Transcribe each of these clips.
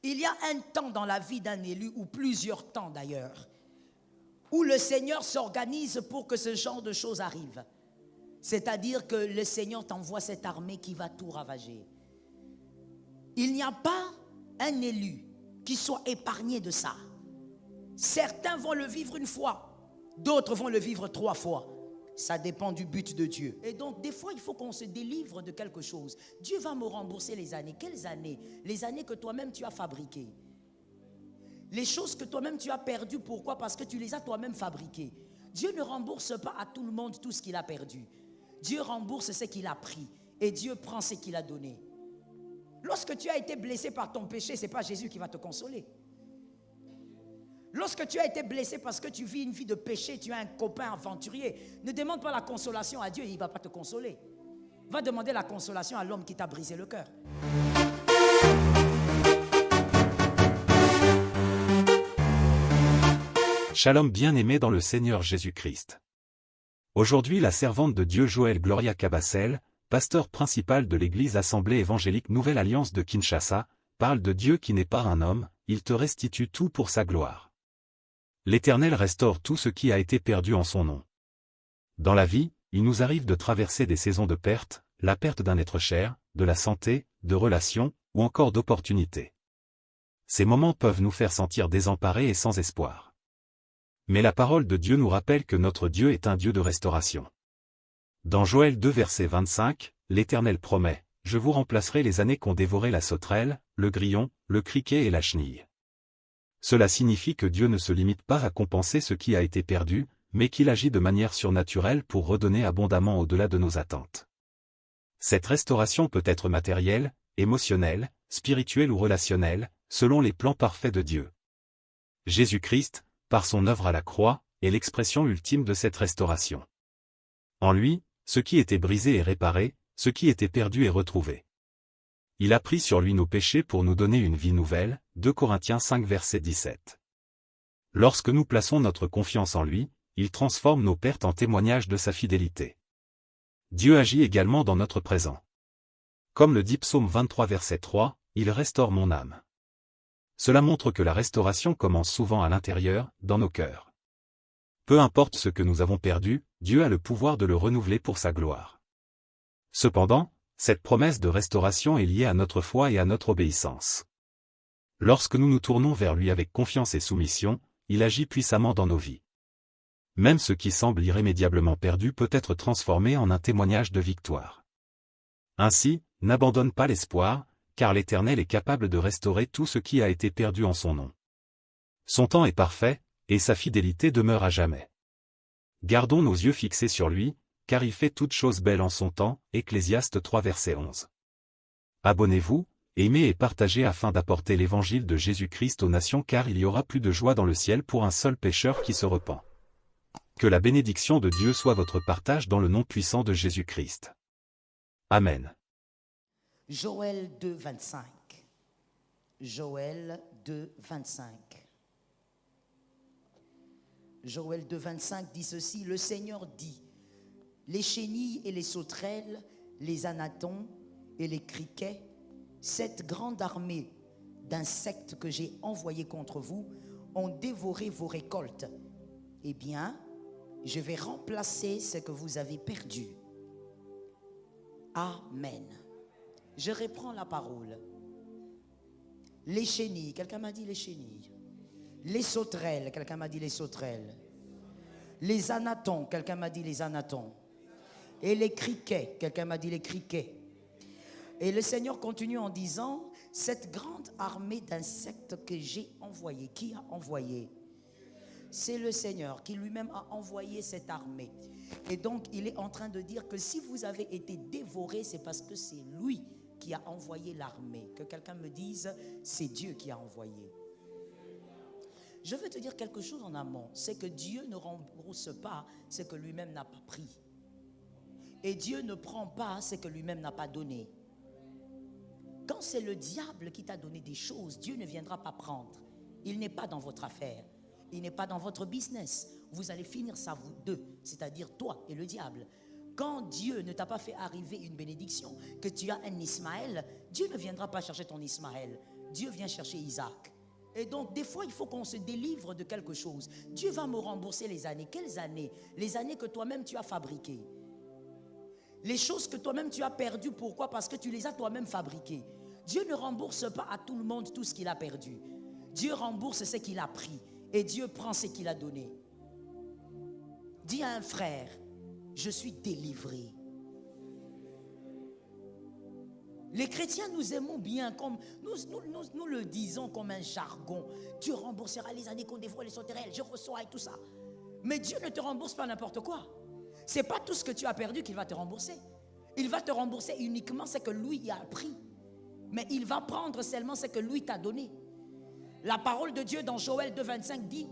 Il y a un temps dans la vie d'un élu, ou plusieurs temps d'ailleurs, où le Seigneur s'organise pour que ce genre de choses arrive. C'est-à-dire que le Seigneur t'envoie cette armée qui va tout ravager. Il n'y a pas un élu qui soit épargné de ça. Certains vont le vivre une fois, d'autres vont le vivre 3 fois. Ça dépend du but de Dieu. Et donc, des fois, il faut qu'on se délivre de quelque chose. Dieu va me rembourser les années. Quelles années? Les années que toi-même tu as fabriquées. Les choses que toi-même tu as perdues. Pourquoi? Parce que tu les as toi-même fabriquées. Dieu ne rembourse pas à tout le monde tout ce qu'il a perdu. Dieu rembourse ce qu'il a pris. Et Dieu prend ce qu'il a donné. Lorsque tu as été blessé par ton péché, ce n'est pas Jésus qui va te consoler. Lorsque tu as été blessé parce que tu vis une vie de péché, tu as un copain aventurier, ne demande pas la consolation à Dieu, il ne va pas te consoler. Va demander la consolation à l'homme qui t'a brisé le cœur. Shalom bien-aimé dans le Seigneur Jésus-Christ. Aujourd'hui, la servante de Dieu Joël Gloria Cabassel, pasteur principal de l'église Assemblée évangélique Nouvelle Alliance de Kinshasa, parle de Dieu qui n'est pas un homme, il te restitue tout pour sa gloire. L'Éternel restaure tout ce qui a été perdu en son nom. Dans la vie, il nous arrive de traverser des saisons de perte, la perte d'un être cher, de la santé, de relations, ou encore d'opportunités. Ces moments peuvent nous faire sentir désemparés et sans espoir. Mais la parole de Dieu nous rappelle que notre Dieu est un Dieu de restauration. Dans Joël 2 verset 25, l'Éternel promet, « Je vous remplacerai les années qu'ont dévoré la sauterelle, le grillon, le criquet et la chenille. » Cela signifie que Dieu ne se limite pas à compenser ce qui a été perdu, mais qu'il agit de manière surnaturelle pour redonner abondamment au-delà de nos attentes. Cette restauration peut être matérielle, émotionnelle, spirituelle ou relationnelle, selon les plans parfaits de Dieu. Jésus-Christ, par son œuvre à la croix, est l'expression ultime de cette restauration. En lui, ce qui était brisé est réparé, ce qui était perdu est retrouvé. Il a pris sur lui nos péchés pour nous donner une vie nouvelle, 2 Corinthiens 5 verset 17. Lorsque nous plaçons notre confiance en lui, il transforme nos pertes en témoignages de sa fidélité. Dieu agit également dans notre présent. Comme le dit Psaume 23 verset 3, « Il restaure mon âme ». Cela montre que la restauration commence souvent à l'intérieur, dans nos cœurs. Peu importe ce que nous avons perdu, Dieu a le pouvoir de le renouveler pour sa gloire. Cependant, cette promesse de restauration est liée à notre foi et à notre obéissance. Lorsque nous nous tournons vers lui avec confiance et soumission, il agit puissamment dans nos vies. Même ce qui semble irrémédiablement perdu peut être transformé en un témoignage de victoire. Ainsi, n'abandonne pas l'espoir, car l'Éternel est capable de restaurer tout ce qui a été perdu en son nom. Son temps est parfait, et sa fidélité demeure à jamais. Gardons nos yeux fixés sur lui, car il fait toutes choses belles en son temps, Ecclésiaste 3 verset 11. Abonnez-vous, aimez et partagez afin d'apporter l'évangile de Jésus-Christ aux nations car il y aura plus de joie dans le ciel pour un seul pécheur qui se repent. Que la bénédiction de Dieu soit votre partage dans le nom puissant de Jésus-Christ. Amen. Joël 2, 25. Joël 2, 25. Joël 2, 25 dit ceci, le Seigneur dit, les chenilles et les sauterelles, les anatons et les criquets, cette grande armée d'insectes que j'ai envoyés contre vous, ont dévoré vos récoltes. Eh bien, je vais remplacer ce que vous avez perdu. Amen. Je reprends la parole. Les chenilles, quelqu'un m'a dit les chenilles. Les sauterelles, quelqu'un m'a dit les sauterelles. Les anatons, quelqu'un m'a dit les anatons. Et les criquets, quelqu'un m'a dit les criquets. Et le Seigneur continue en disant, cette grande armée d'insectes que j'ai envoyée, qui a envoyé? C'est le Seigneur qui lui-même a envoyé cette armée. Et donc, il est en train de dire que si vous avez été dévorés, c'est parce que c'est lui qui a envoyé l'armée. Que quelqu'un me dise, c'est Dieu qui a envoyé. Je veux te dire quelque chose en amont, c'est que Dieu ne rembourse pas ce que lui-même n'a pas pris. Et Dieu ne prend pas ce que lui-même n'a pas donné. Quand c'est le diable qui t'a donné des choses, Dieu ne viendra pas prendre. Il n'est pas dans votre affaire. Il n'est pas dans votre business. Vous allez finir ça, vous deux, c'est-à-dire toi et le diable. Quand Dieu ne t'a pas fait arriver une bénédiction, que tu as un Ismaël, Dieu ne viendra pas chercher ton Ismaël. Dieu vient chercher Isaac. Et donc, des fois, il faut qu'on se délivre de quelque chose. Dieu va me rembourser les années. Quelles années? Les années que toi-même tu as fabriquées. Les choses que toi-même tu as perdues. Pourquoi? Parce que tu les as toi-même fabriquées. Dieu ne rembourse pas à tout le monde tout ce qu'il a perdu. Dieu rembourse ce qu'il a pris. Et Dieu prend ce qu'il a donné. Dis à un frère, je suis délivré. Les chrétiens, nous aimons bien, comme nous le disons comme un jargon. Dieu remboursera les années qu'on dévoile les sauterelles, je reçois et tout ça. Mais Dieu ne te rembourse pas n'importe quoi. Ce n'est pas tout ce que tu as perdu qu'il va te rembourser. Il va te rembourser uniquement ce que lui a pris. Mais il va prendre seulement ce que lui t'a donné. La parole de Dieu dans Joël 2,25 dit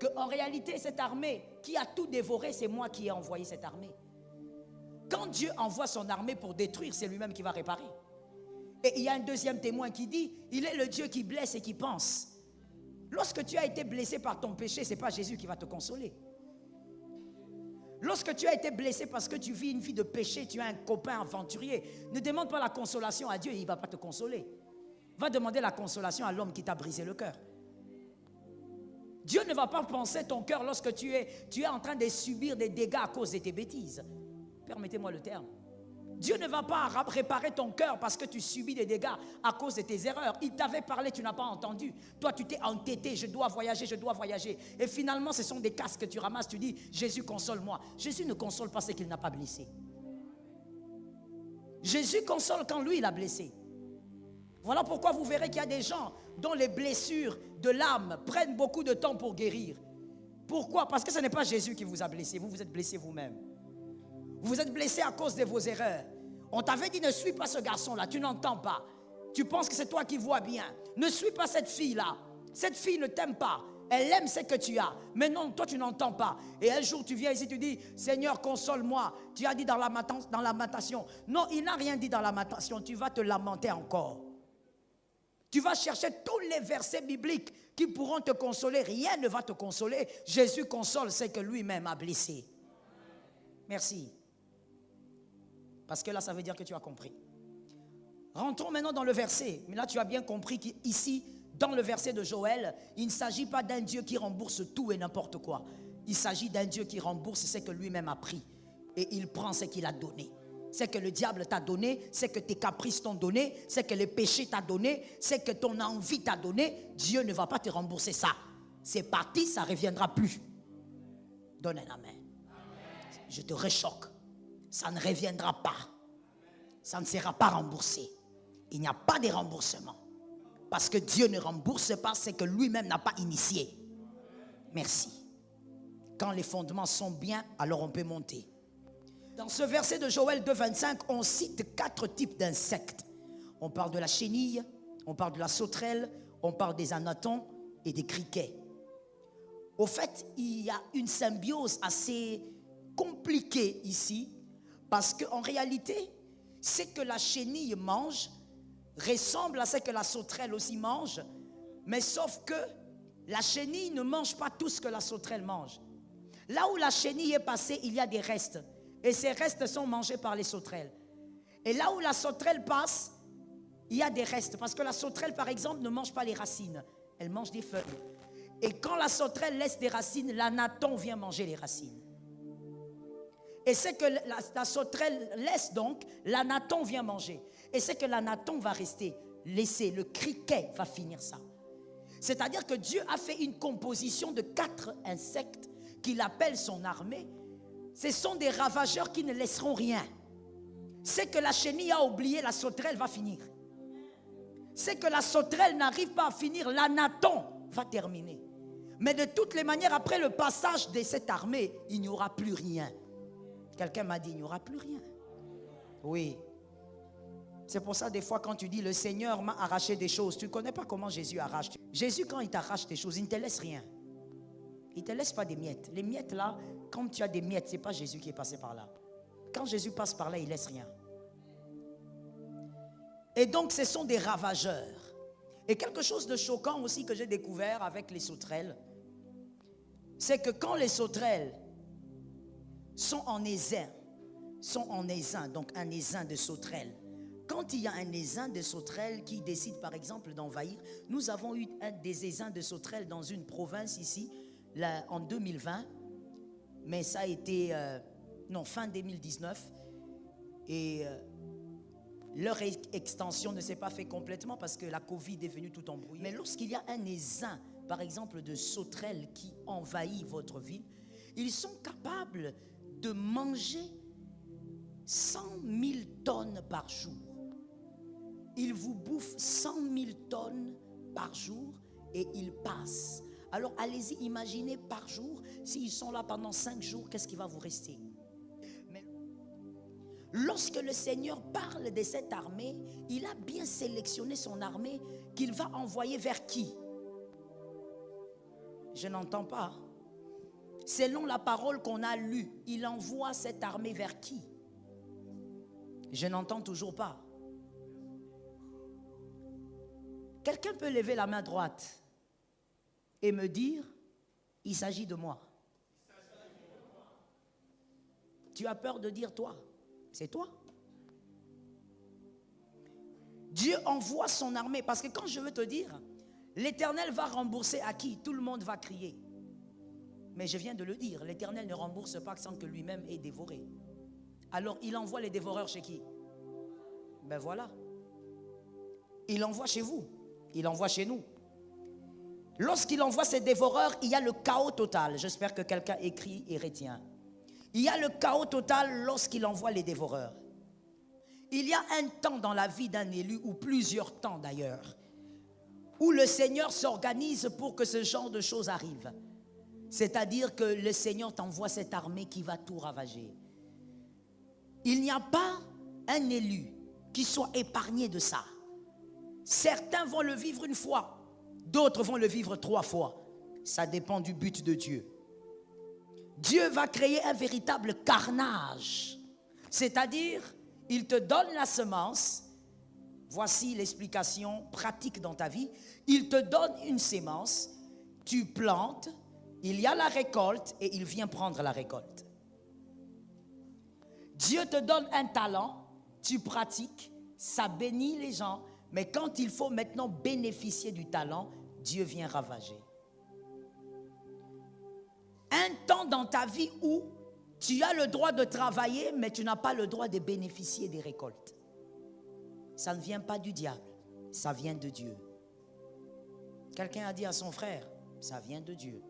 qu'en réalité, cette armée qui a tout dévoré, c'est moi qui ai envoyé cette armée. Quand Dieu envoie son armée pour détruire, c'est lui-même qui va réparer. Et il y a un deuxième témoin qui dit, il est le Dieu qui blesse et qui pense. Lorsque tu as été blessé par ton péché, ce n'est pas Jésus qui va te consoler. Lorsque tu as été blessé parce que tu vis une vie de péché, tu as un copain aventurier, ne demande pas la consolation à Dieu, il ne va pas te consoler. Va demander la consolation à l'homme qui t'a brisé le cœur. Dieu ne va pas penser ton cœur lorsque tu es en train de subir des dégâts à cause de tes bêtises. Permettez-moi le terme. Dieu ne va pas réparer ton cœur parce que tu subis des dégâts à cause de tes erreurs. Il t'avait parlé, tu n'as pas entendu. Toi, tu t'es entêté, je dois voyager, je dois voyager. Et finalement, ce sont des casques que tu ramasses, tu dis, Jésus, console-moi. Jésus ne console pas ce qu'il n'a pas blessé. Jésus console quand lui, il a blessé. Voilà pourquoi vous verrez qu'il y a des gens dont les blessures de l'âme prennent beaucoup de temps pour guérir. Pourquoi? Parce que ce n'est pas Jésus qui vous a blessé, vous vous êtes blessé vous-même. Vous êtes blessé à cause de vos erreurs. On t'avait dit ne suis pas ce garçon-là, tu n'entends pas. Tu penses que c'est toi qui vois bien. Ne suis pas cette fille-là. Cette fille ne t'aime pas. Elle aime ce que tu as. Mais non, toi tu n'entends pas. Et un jour tu viens ici, tu dis, Seigneur, console-moi. Tu as dit dans la lamentation. Non, il n'a rien dit dans la lamentation. Tu vas te lamenter encore. Tu vas chercher tous les versets bibliques qui pourront te consoler. Rien ne va te consoler. Jésus console ce que lui-même a blessé. Merci. Parce que là, ça veut dire que tu as compris. Rentrons maintenant dans le verset. Mais là, tu as bien compris qu'ici, dans le verset de Joël, il ne s'agit pas d'un Dieu qui rembourse tout et n'importe quoi. Il s'agit d'un Dieu qui rembourse ce que lui-même a pris. Et il prend ce qu'il a donné. Ce que le diable t'a donné, ce que tes caprices t'ont donné, ce que les péchés t'ont donné, ce que ton envie t'a donné, Dieu ne va pas te rembourser ça. C'est parti, ça ne reviendra plus. Donne un amen. Je te réchoque. Ça ne reviendra pas. Ça ne sera pas remboursé. Il n'y a pas de remboursement. Parce que Dieu ne rembourse pas ce que lui-même n'a pas initié. Merci. Quand les fondements sont bien, alors on peut monter. Dans ce verset de Joël 2,25, on cite 4 types d'insectes. On parle de la chenille, on parle de la sauterelle, on parle des anatons et des criquets. Au fait, il y a une symbiose assez compliquée ici. Parce qu'en réalité, ce que la chenille mange ressemble à ce que la sauterelle aussi mange, mais sauf que la chenille ne mange pas tout ce que la sauterelle mange. Là où la chenille est passée, il y a des restes. Et ces restes sont mangés par les sauterelles. Et là où la sauterelle passe, il y a des restes. Parce que la sauterelle, par exemple, ne mange pas les racines. Elle mange des feuilles. Et quand la sauterelle laisse des racines, l'anaton vient manger les racines. Et ce que la sauterelle laisse donc, l'anaton vient manger. Et ce que l'anaton va rester laissé, le criquet va finir ça. C'est-à-dire que Dieu a fait une composition de 4 insectes qu'il appelle son armée. Ce sont des ravageurs qui ne laisseront rien. Ce que la chenille a oublié, la sauterelle va finir. Ce que la sauterelle n'arrive pas à finir, l'anaton va terminer. Mais de toutes les manières, après le passage de cette armée, il n'y aura plus rien. Quelqu'un m'a dit, il n'y aura plus rien. Oui. C'est pour ça, des fois, quand tu dis, le Seigneur m'a arraché des choses, tu ne connais pas comment Jésus arrache. Jésus, quand il t'arrache des choses, il ne te laisse rien. Il ne te laisse pas des miettes. Les miettes, là, quand tu as des miettes, ce n'est pas Jésus qui est passé par là. Quand Jésus passe par là, il ne laisse rien. Et donc, ce sont des ravageurs. Et quelque chose de choquant aussi que j'ai découvert avec les sauterelles, c'est que quand les sauterelles sont en essaim, donc un essaim de sauterelles, quand il y a un essaim de sauterelles qui décide par exemple d'envahir, nous avons eu des essaims de sauterelles dans une province ici, là, en 2020, mais ça a été, fin 2019, et leur extension ne s'est pas fait complètement parce que la Covid est venue tout embrouiller. Mais lorsqu'il y a un essaim, par exemple de sauterelles qui envahit votre ville, ils sont capables de manger 100 000 tonnes par jour. Ils vous bouffent 100 000 tonnes par jour et ils passent. Alors allez-y, imaginez par jour, s'ils sont là pendant 5 jours, qu'est-ce qui va vous rester? Mais lorsque le Seigneur parle de cette armée, il a bien sélectionné son armée qu'il va envoyer vers qui? Je n'entends pas. Selon la parole qu'on a lue, il envoie cette armée vers qui? Je n'entends toujours pas. Quelqu'un peut lever la main droite et me dire, il s'agit de moi. Tu as peur de dire toi? C'est toi. Dieu envoie son armée, parce que quand je veux te dire, l'Éternel va rembourser à qui? Tout le monde va crier. Mais je viens de le dire, l'Éternel ne rembourse pas sans que lui-même ait dévoré. Alors il envoie les dévoreurs chez qui? Ben voilà. Il envoie chez vous. Il envoie chez nous. Lorsqu'il envoie ses dévoreurs, il y a le chaos total. J'espère que quelqu'un écrit et retient. Il y a le chaos total lorsqu'il envoie les dévoreurs. Il y a un temps dans la vie d'un élu, ou plusieurs temps d'ailleurs, où le Seigneur s'organise pour que ce genre de choses arrive. C'est-à-dire que le Seigneur t'envoie cette armée qui va tout ravager. Il n'y a pas un élu qui soit épargné de ça. Certains vont le vivre une fois, d'autres vont le vivre 3 fois. Ça dépend du but de Dieu. Dieu va créer un véritable carnage. C'est-à-dire, il te donne la semence. Voici l'explication pratique dans ta vie. Il te donne une semence, tu plantes, il y a la récolte et il vient prendre la récolte. Dieu te donne un talent, tu pratiques, ça bénit les gens, mais quand il faut maintenant bénéficier du talent, Dieu vient ravager. Un temps dans ta vie où tu as le droit de travailler, mais tu n'as pas le droit de bénéficier des récoltes. Ça ne vient pas du diable, ça vient de Dieu. Quelqu'un a dit à son frère, ça vient de Dieu.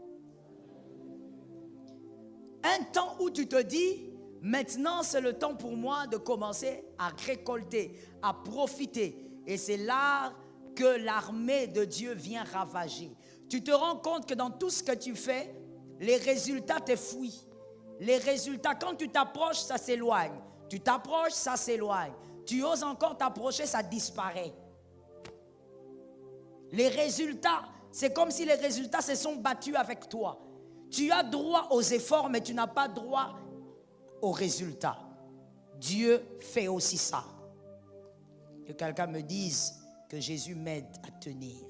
Un temps où tu te dis, maintenant c'est le temps pour moi de commencer à récolter, à profiter. Et c'est là que l'armée de Dieu vient ravager. Tu te rends compte que dans tout ce que tu fais, les résultats te fuient. Les résultats, quand tu t'approches, ça s'éloigne. Tu t'approches, ça s'éloigne. Tu oses encore t'approcher, ça disparaît. Les résultats, c'est comme si les résultats se sont battus avec toi. Tu as droit aux efforts, mais tu n'as pas droit aux résultats. Dieu fait aussi ça. Que quelqu'un me dise que Jésus m'aide à tenir.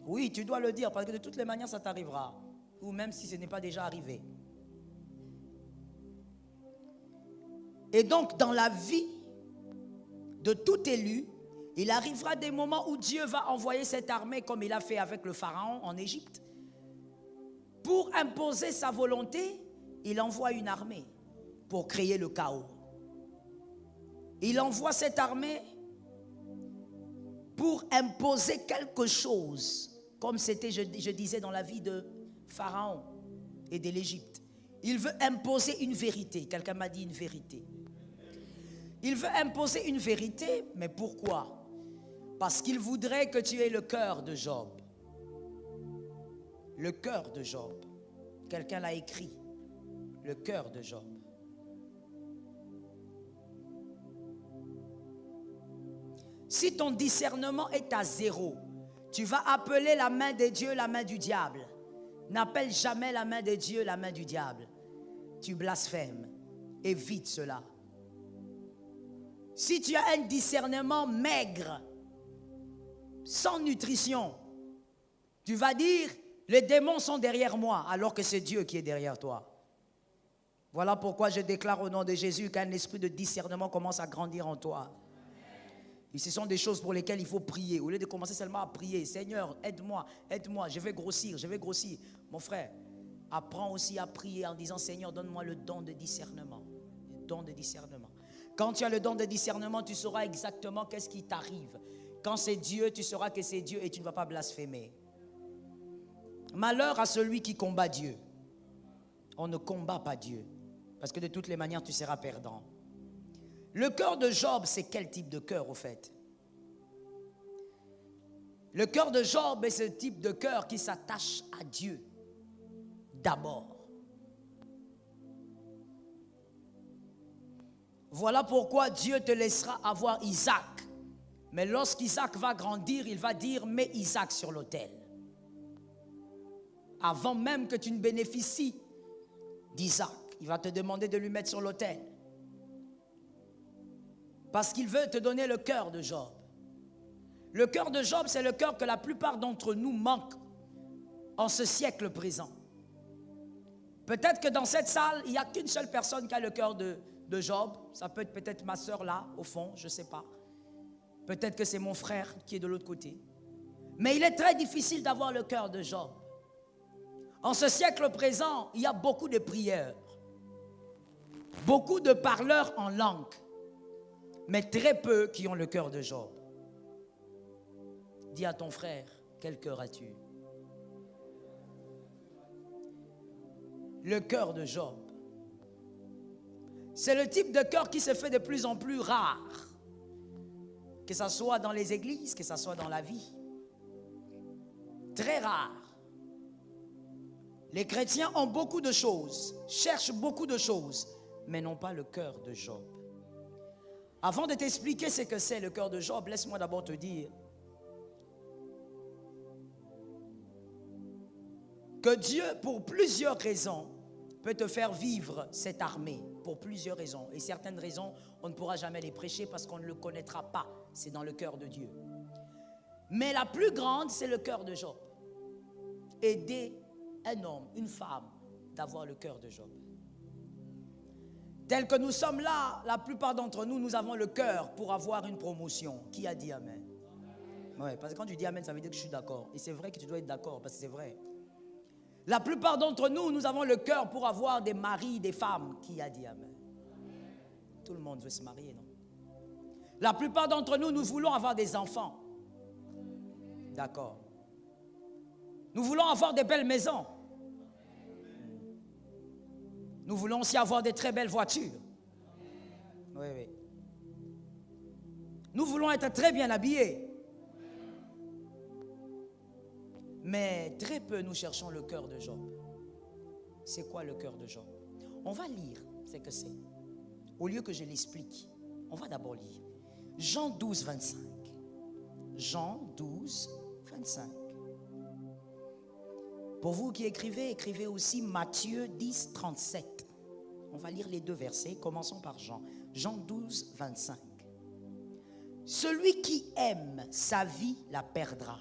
Oui, tu dois le dire, parce que de toutes les manières, ça t'arrivera. Ou même si ce n'est pas déjà arrivé. Et donc, dans la vie de tout élu, il arrivera des moments où Dieu va envoyer cette armée, comme il a fait avec le Pharaon en Égypte. Pour imposer sa volonté, il envoie une armée pour créer le chaos. Il envoie cette armée pour imposer quelque chose, comme c'était, je disais, dans la vie de Pharaon et de l'Égypte. Il veut imposer une vérité. Quelqu'un m'a dit une vérité. Il veut imposer une vérité, mais pourquoi? Parce qu'il voudrait que tu aies le cœur de Job. Le cœur de Job. Quelqu'un l'a écrit. Le cœur de Job. Si ton discernement est à 0, tu vas appeler la main de Dieu la main du diable. N'appelle jamais la main de Dieu la main du diable. Tu blasphèmes. Évite cela. Si tu as un discernement maigre, sans nutrition, tu vas dire, les démons sont derrière moi, alors que c'est Dieu qui est derrière toi. Voilà pourquoi je déclare au nom de Jésus qu'un esprit de discernement commence à grandir en toi. Et ce sont des choses pour lesquelles il faut prier. Au lieu de commencer seulement à prier, Seigneur, aide-moi, aide-moi, je vais grossir, je vais grossir. Mon frère, apprends aussi à prier en disant, Seigneur, donne-moi le don de discernement. Le don de discernement. Quand tu as le don de discernement, tu sauras exactement qu'est-ce qui t'arrive. Quand c'est Dieu, tu sauras que c'est Dieu et tu ne vas pas blasphémer. Malheur à celui qui combat Dieu. On ne combat pas Dieu. Parce que de toutes les manières, tu seras perdant. Le cœur de Job, c'est quel type de cœur au fait? Le cœur de Job est ce type de cœur qui s'attache à Dieu d'abord. Voilà pourquoi Dieu te laissera avoir Isaac. Mais lorsqu'Isaac va grandir, il va dire, mets Isaac sur l'autel. Avant même que tu ne bénéficies d'Isaac, il va te demander de lui mettre sur l'autel. Parce qu'il veut te donner le cœur de Job. Le cœur de Job, c'est le cœur que la plupart d'entre nous manquent en ce siècle présent. Peut-être que dans cette salle, il n'y a qu'une seule personne qui a le cœur de Job. Ça peut être peut-être ma soeur là, au fond, je ne sais pas. Peut-être que c'est mon frère qui est de l'autre côté. Mais il est très difficile d'avoir le cœur de Job. En ce siècle présent, il y a beaucoup de prières, beaucoup de parleurs en langue, mais très peu qui ont le cœur de Job. Dis à ton frère, quel cœur as-tu? Le cœur de Job. C'est le type de cœur qui se fait de plus en plus rare. Que ce soit dans les églises, que ce soit dans la vie. Très rare. Les chrétiens ont beaucoup de choses, cherchent beaucoup de choses, mais n'ont pas le cœur de Job. Avant de t'expliquer ce que c'est le cœur de Job, laisse-moi d'abord te dire que Dieu, pour plusieurs raisons, peut te faire vivre cette armée. Pour plusieurs raisons. Et certaines raisons, on ne pourra jamais les prêcher parce qu'on ne le connaîtra pas. C'est dans le cœur de Dieu. Mais la plus grande, c'est le cœur de Job. Aider un homme, une femme, d'avoir le cœur de Job. Tel que nous sommes là, la plupart d'entre nous, nous avons le cœur pour avoir une promotion. Qui a dit Amen? Oui, parce que quand tu dis Amen, ça veut dire que je suis d'accord. Et c'est vrai que tu dois être d'accord, parce que c'est vrai. La plupart d'entre nous, nous avons le cœur pour avoir des maris, des femmes. Qui a dit Amen? Tout le monde veut se marier, non? La plupart d'entre nous, nous voulons avoir des enfants. D'accord. Nous voulons avoir des belles maisons. Nous voulons aussi avoir de très belles voitures. Oui, oui. Nous voulons être très bien habillés. Mais très peu nous cherchons le cœur de Job. C'est quoi le cœur de Job? On va lire ce que c'est. Au lieu que je l'explique, on va d'abord lire. Jean 12, 25. Jean 12, 25. Pour vous qui écrivez, écrivez aussi Matthieu 10, 37. On va lire les deux versets. Commençons par Jean. Jean 12, 25. Celui qui aime sa vie la perdra.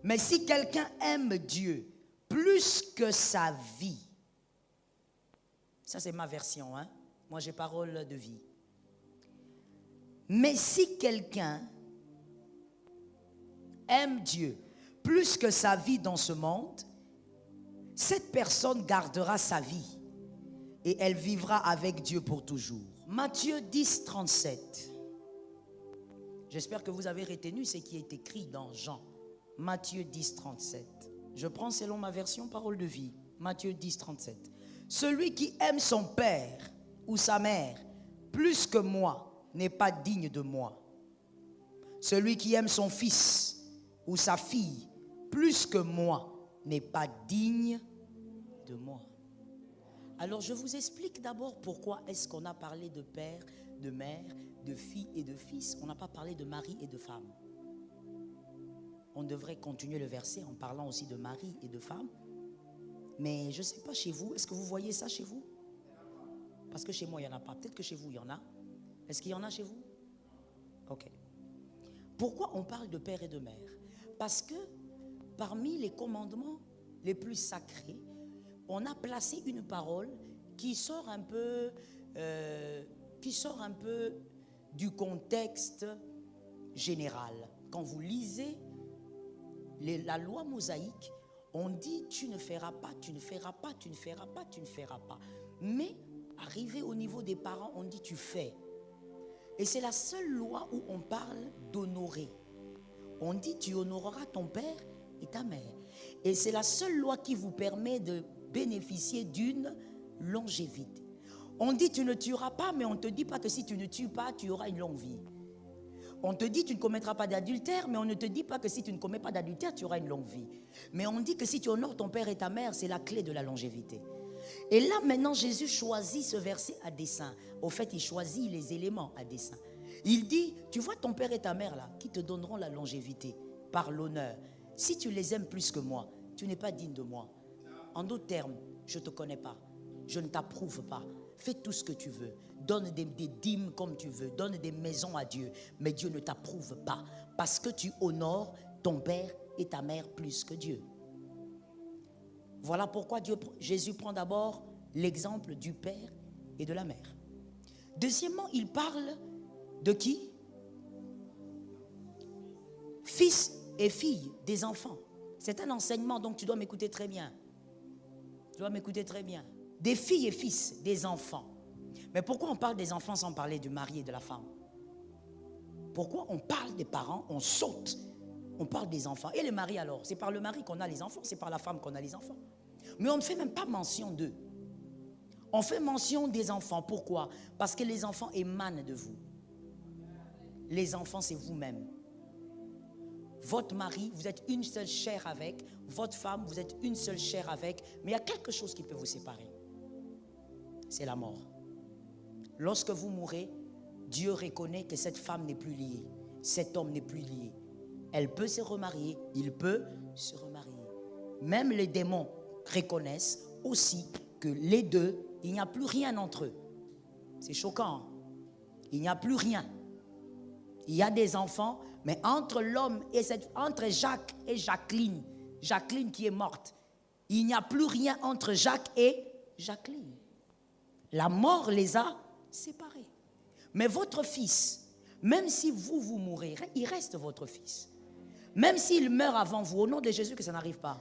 Mais si quelqu'un aime Dieu plus que sa vie, ça c'est ma version, hein? Moi j'ai parole de vie. Mais si quelqu'un aime Dieu plus que sa vie dans ce monde, cette personne gardera sa vie et elle vivra avec Dieu pour toujours. Matthieu 10, 37. J'espère que vous avez retenu ce qui est écrit dans Jean. Matthieu 10, 37. Je prends selon ma version parole de vie. Matthieu 10, 37. Celui qui aime son père ou sa mère plus que moi n'est pas digne de moi. Celui qui aime son fils ou sa fille plus que moi n'est pas digne de moi. Alors je vous explique d'abord pourquoi est-ce qu'on a parlé de père, de mère, de fille et de fils. On n'a pas parlé de mari et de femme. On devrait continuer le verset en parlant aussi de mari et de femme. Mais je ne sais pas chez vous, est-ce que vous voyez ça chez vous? Parce que chez moi, il n'y en a pas. Peut-être que chez vous, il y en a. Est-ce qu'il y en a chez vous? Ok. Pourquoi on parle de père et de mère? Parce que parmi les commandements les plus sacrés, on a placé une parole qui sort un peu du contexte général. Quand vous lisez la loi mosaïque, on dit tu ne feras pas, tu ne feras pas, tu ne feras pas, tu ne feras pas. Mais arrivé au niveau des parents, on dit tu fais. Et c'est la seule loi où on parle d'honorer. On dit tu honoreras ton père et ta mère. Et c'est la seule loi qui vous permet de bénéficier d'une longévité. On dit tu ne tueras pas, mais on ne te dit pas que si tu ne tues pas, tu auras une longue vie. On te dit tu ne commettras pas d'adultère, mais on ne te dit pas que si tu ne commets pas d'adultère, tu auras une longue vie. Mais on dit que si tu honores ton père et ta mère, c'est la clé de la longévité. Et là maintenant Jésus choisit ce verset à dessein. Au fait, il choisit les éléments à dessein. Il dit, tu vois ton père et ta mère là, qui te donneront la longévité par l'honneur. Si tu les aimes plus que moi, tu n'es pas digne de moi. En d'autres termes, je ne te connais pas. Je ne t'approuve pas. Fais tout ce que tu veux. Donne des dîmes comme tu veux. Donne des maisons à Dieu. Mais Dieu ne t'approuve pas. Parce que tu honores ton père et ta mère plus que Dieu. Voilà pourquoi Jésus prend d'abord l'exemple du père et de la mère. Deuxièmement, il parle de qui? Fils et filles des enfants. C'est un enseignement, donc tu dois m'écouter très bien. Tu dois m'écouter très bien. Des filles et fils des enfants. Mais pourquoi on parle des enfants sans parler du mari et de la femme? Pourquoi on parle des parents, on saute, on parle des enfants? Et les maris alors? C'est par le mari qu'on a les enfants, c'est par la femme qu'on a les enfants. Mais on ne fait même pas mention d'eux. On fait mention des enfants. Pourquoi? Parce que les enfants émanent de vous. Les enfants, c'est vous-même. Votre mari, vous êtes une seule chair avec. Votre femme, vous êtes une seule chair avec. Mais il y a quelque chose qui peut vous séparer. C'est la mort. Lorsque vous mourrez, Dieu reconnaît que cette femme n'est plus liée. Cet homme n'est plus lié. Elle peut se remarier. Il peut se remarier. Même les démons reconnaissent aussi que les deux, il n'y a plus rien entre eux. C'est choquant. Il n'y a plus rien. Il y a des enfants, mais entre l'homme et entre Jacques et Jacqueline, Jacqueline qui est morte, il n'y a plus rien entre Jacques et Jacqueline. La mort les a séparés. Mais votre fils, même si vous mourrez, il reste votre fils. Même s'il meurt avant vous, au nom de Jésus que ça n'arrive pas,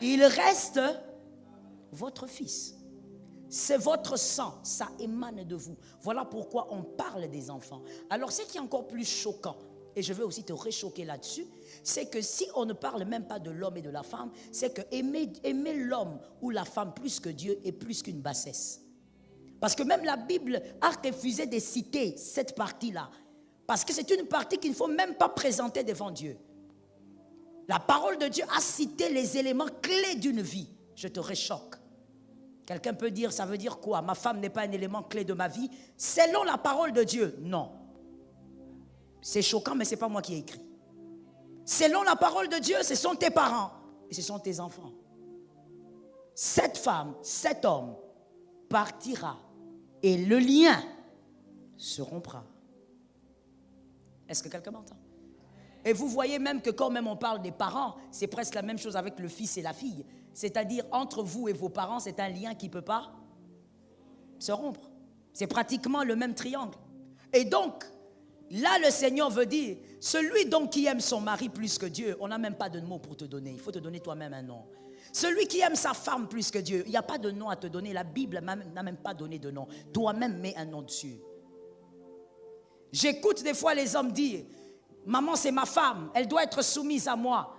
il reste votre fils. C'est votre sang, ça émane de vous. Voilà pourquoi on parle des enfants. Alors ce qui est encore plus choquant, et je vais aussi te réchoquer là-dessus, c'est que si on ne parle même pas de l'homme et de la femme, c'est que aimer l'homme ou la femme plus que Dieu est plus qu'une bassesse. Parce que même la Bible a refusé de citer cette partie-là. Parce que c'est une partie qu'il ne faut même pas présenter devant Dieu. La parole de Dieu a cité les éléments clés d'une vie. Je te réchoque. Quelqu'un peut dire, ça veut dire quoi? Ma femme n'est pas un élément clé de ma vie. Selon la parole de Dieu, non. C'est choquant, mais ce n'est pas moi qui ai écrit. Selon la parole de Dieu, ce sont tes parents et ce sont tes enfants. Cette femme, cet homme partira et le lien se rompra. Est-ce que quelqu'un m'entend? Et vous voyez même que quand même on parle des parents, c'est presque la même chose avec le fils et la fille. C'est-à-dire entre vous et vos parents, c'est un lien qui ne peut pas se rompre. C'est pratiquement le même triangle. Et donc, là le Seigneur veut dire, celui donc qui aime son mari plus que Dieu, on n'a même pas de mot pour te donner. Il faut te donner toi-même un nom. Celui qui aime sa femme plus que Dieu, il n'y a pas de nom à te donner. La Bible n'a même pas donné de nom. Toi-même mets un nom dessus. J'écoute des fois les hommes dire, maman c'est ma femme, elle doit être soumise à moi.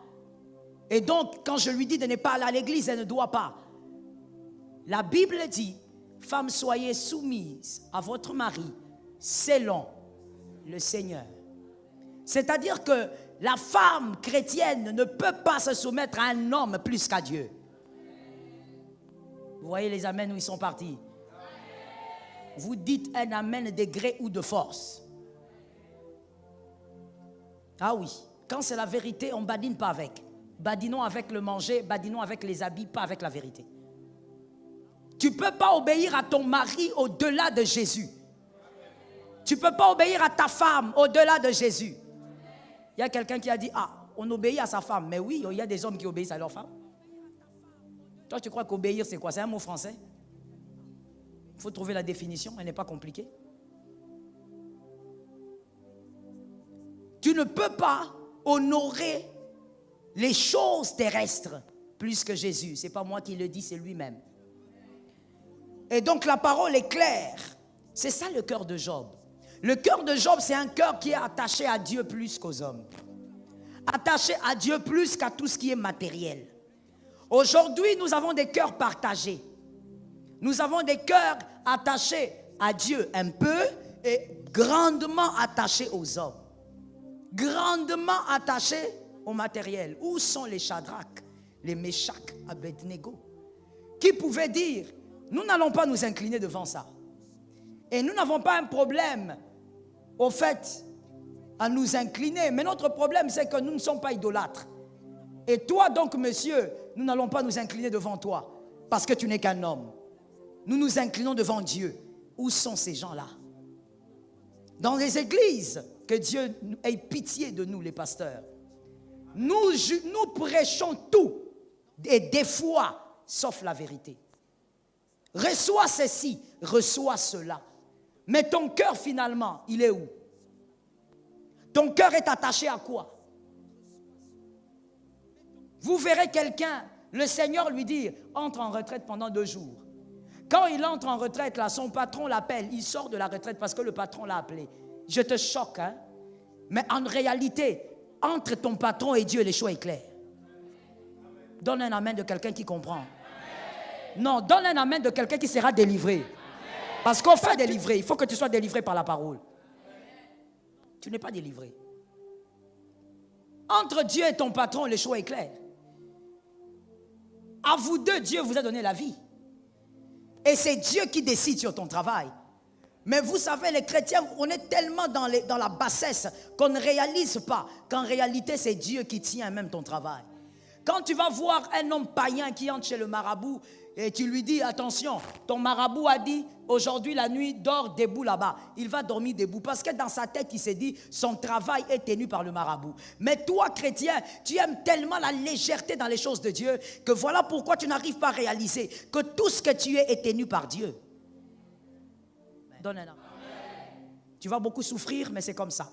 Et donc quand je lui dis de ne pas aller à l'église, elle ne doit pas. La Bible dit, femmes soyez soumises à votre mari selon le Seigneur. C'est-à-dire que la femme chrétienne ne peut pas se soumettre à un homme plus qu'à Dieu. Vous voyez les amens où ils sont partis? Vous dites un amen de gré ou de force. Ah oui, quand c'est la vérité, on ne badine pas avec. Badinons avec le manger, badinons avec les habits, pas avec la vérité. Tu ne peux pas obéir à ton mari au-delà de Jésus. Tu ne peux pas obéir à ta femme au-delà de Jésus. Il y a quelqu'un qui a dit, ah, on obéit à sa femme. Mais oui, il y a des hommes qui obéissent à leur femme. Toi, tu crois qu'obéir, c'est quoi? C'est un mot français? Il faut trouver la définition, elle n'est pas compliquée. Tu ne peux pas honorer les choses terrestres plus que Jésus. Ce n'est pas moi qui le dis, c'est lui-même. Et donc la parole est claire. C'est ça le cœur de Job. Le cœur de Job, c'est un cœur qui est attaché à Dieu plus qu'aux hommes. Attaché à Dieu plus qu'à tout ce qui est matériel. Aujourd'hui, nous avons des cœurs partagés. Nous avons des cœurs attachés à Dieu un peu et grandement attachés aux hommes. Grandement attachés au matériel. Où sont les Shadrach, les Meshach, Abednego, qui pouvaient dire, nous n'allons pas nous incliner devant ça. Et nous n'avons pas un problème, au fait, à nous incliner. Mais notre problème, c'est que nous ne sommes pas idolâtres. Et toi donc, monsieur, nous n'allons pas nous incliner devant toi, parce que tu n'es qu'un homme. Nous nous inclinons devant Dieu. Où sont ces gens-là? Dans les églises, que Dieu ait pitié de nous, les pasteurs. Nous prêchons tout, et des fois, sauf la vérité. Reçois ceci, reçois cela. Mais ton cœur, finalement, il est où? Ton cœur est attaché à quoi? Vous verrez quelqu'un, le Seigneur lui dire, entre en retraite pendant 2 jours. Quand il entre en retraite, là, son patron l'appelle, il sort de la retraite parce que le patron l'a appelé. Je te choque, hein? Mais en réalité, entre ton patron et Dieu, les choix est clair. Donne un amen de quelqu'un qui comprend. Non, donne un amen de quelqu'un qui sera délivré. Parce qu'on fait délivrer, il faut que tu sois délivré par la parole. Tu n'es pas délivré. Entre Dieu et ton patron, le choix est clair. À vous deux, Dieu vous a donné la vie. Et c'est Dieu qui décide sur ton travail. Mais vous savez, les chrétiens, on est tellement dans la bassesse qu'on ne réalise pas qu'en réalité, c'est Dieu qui tient même ton travail. Quand tu vas voir un homme païen qui entre chez le marabout et tu lui dis, attention, ton marabout a dit, aujourd'hui la nuit, dors debout là-bas. Il va dormir debout parce que dans sa tête, il s'est dit, son travail est tenu par le marabout. Mais toi, chrétien, tu aimes tellement la légèreté dans les choses de Dieu que voilà pourquoi tu n'arrives pas à réaliser que tout ce que tu es est tenu par Dieu. Donne un amen. Tu vas beaucoup souffrir, mais c'est comme ça.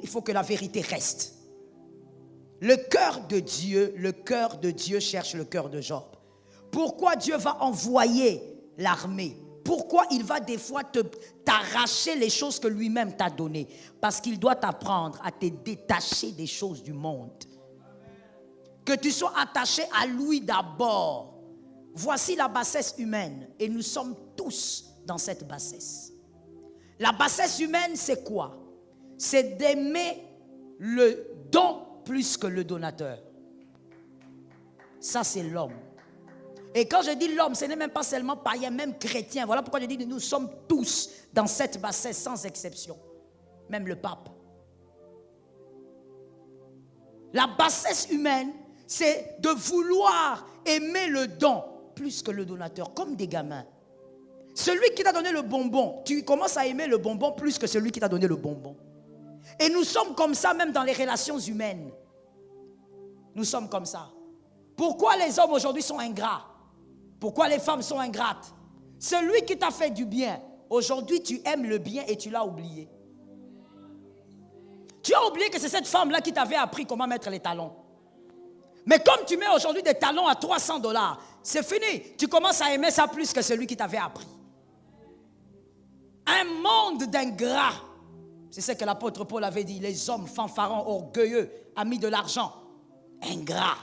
Il faut que la vérité reste. Le cœur de Dieu cherche le cœur de Job. Pourquoi Dieu va envoyer l'armée? Pourquoi il va des fois t'arracher les choses que lui-même t'a données? Parce qu'il doit t'apprendre à te détacher des choses du monde. Que tu sois attaché à lui d'abord. Voici la bassesse humaine et nous sommes tous dans cette bassesse. La bassesse humaine, c'est quoi? C'est d'aimer le don plus que le donateur. Ça, c'est l'homme. Et quand je dis l'homme, ce n'est même pas seulement païen, même chrétien. Voilà pourquoi je dis que nous sommes tous dans cette bassesse sans exception. Même le pape. La bassesse humaine, c'est de vouloir aimer le don plus que le donateur, comme des gamins. Celui qui t'a donné le bonbon, tu commences à aimer le bonbon plus que celui qui t'a donné le bonbon. Et nous sommes comme ça même dans les relations humaines. Nous sommes comme ça. Pourquoi les hommes aujourd'hui sont ingrats? Pourquoi les femmes sont ingrates? Celui qui t'a fait du bien, aujourd'hui tu aimes le bien et tu l'as oublié. Tu as oublié que c'est cette femme-là qui t'avait appris comment mettre les talons. Mais comme tu mets aujourd'hui des talons à $300, c'est fini. Tu commences à aimer ça plus que celui qui t'avait appris. Un monde d'ingrats. C'est ce que l'apôtre Paul avait dit. Les hommes fanfarons, orgueilleux, amis de l'argent, ingrats.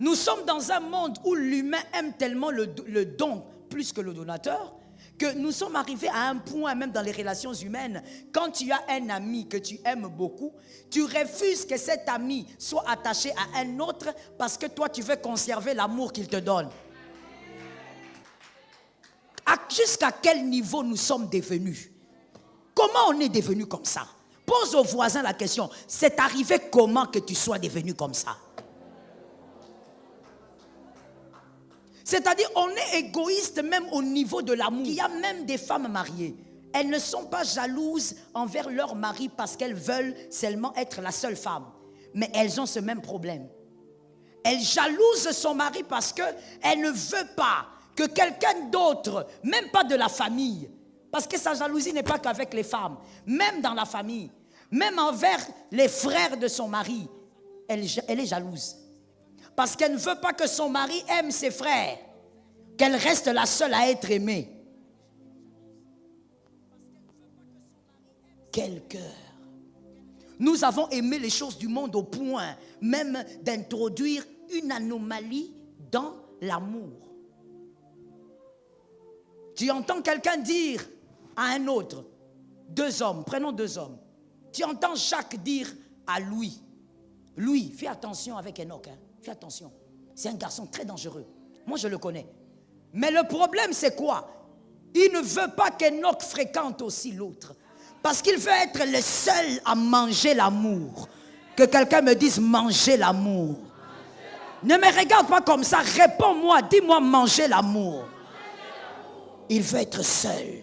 Nous sommes dans un monde où l'humain aime tellement le don plus que le donateur, que nous sommes arrivés à un point, même dans les relations humaines, quand tu as un ami que tu aimes beaucoup, tu refuses que cet ami soit attaché à un autre parce que toi, tu veux conserver l'amour qu'il te donne. Jusqu'à quel niveau nous sommes devenus? Comment on est devenu comme ça? Pose aux voisins la question, c'est arrivé comment que tu sois devenu comme ça? C'est-à-dire, on est égoïste même au niveau de l'amour. Il y a même des femmes mariées. Elles ne sont pas jalouses envers leur mari parce qu'elles veulent seulement être la seule femme. Mais elles ont ce même problème. Elle jalouse son mari parce qu'elle ne veut pas que quelqu'un d'autre, même pas de la famille, parce que sa jalousie n'est pas qu'avec les femmes, même dans la famille, même envers les frères de son mari, elle est jalouse. Parce qu'elle ne veut pas que son mari aime ses frères, qu'elle reste la seule à être aimée. Quel cœur! Nous avons aimé les choses du monde au point même d'introduire une anomalie dans l'amour. Tu entends quelqu'un dire à un autre, deux hommes, prenons deux hommes. Tu entends Jacques dire à Louis, Louis, fais attention avec Enoch, hein, fais attention. C'est un garçon très dangereux. Moi, je le connais. Mais le problème, c'est quoi? Il ne veut pas qu'Enoch fréquente aussi l'autre. Parce qu'il veut être le seul à manger l'amour. Que quelqu'un me dise manger l'amour. Ne me regarde pas comme ça, réponds-moi, dis-moi manger l'amour. Il veut être seul.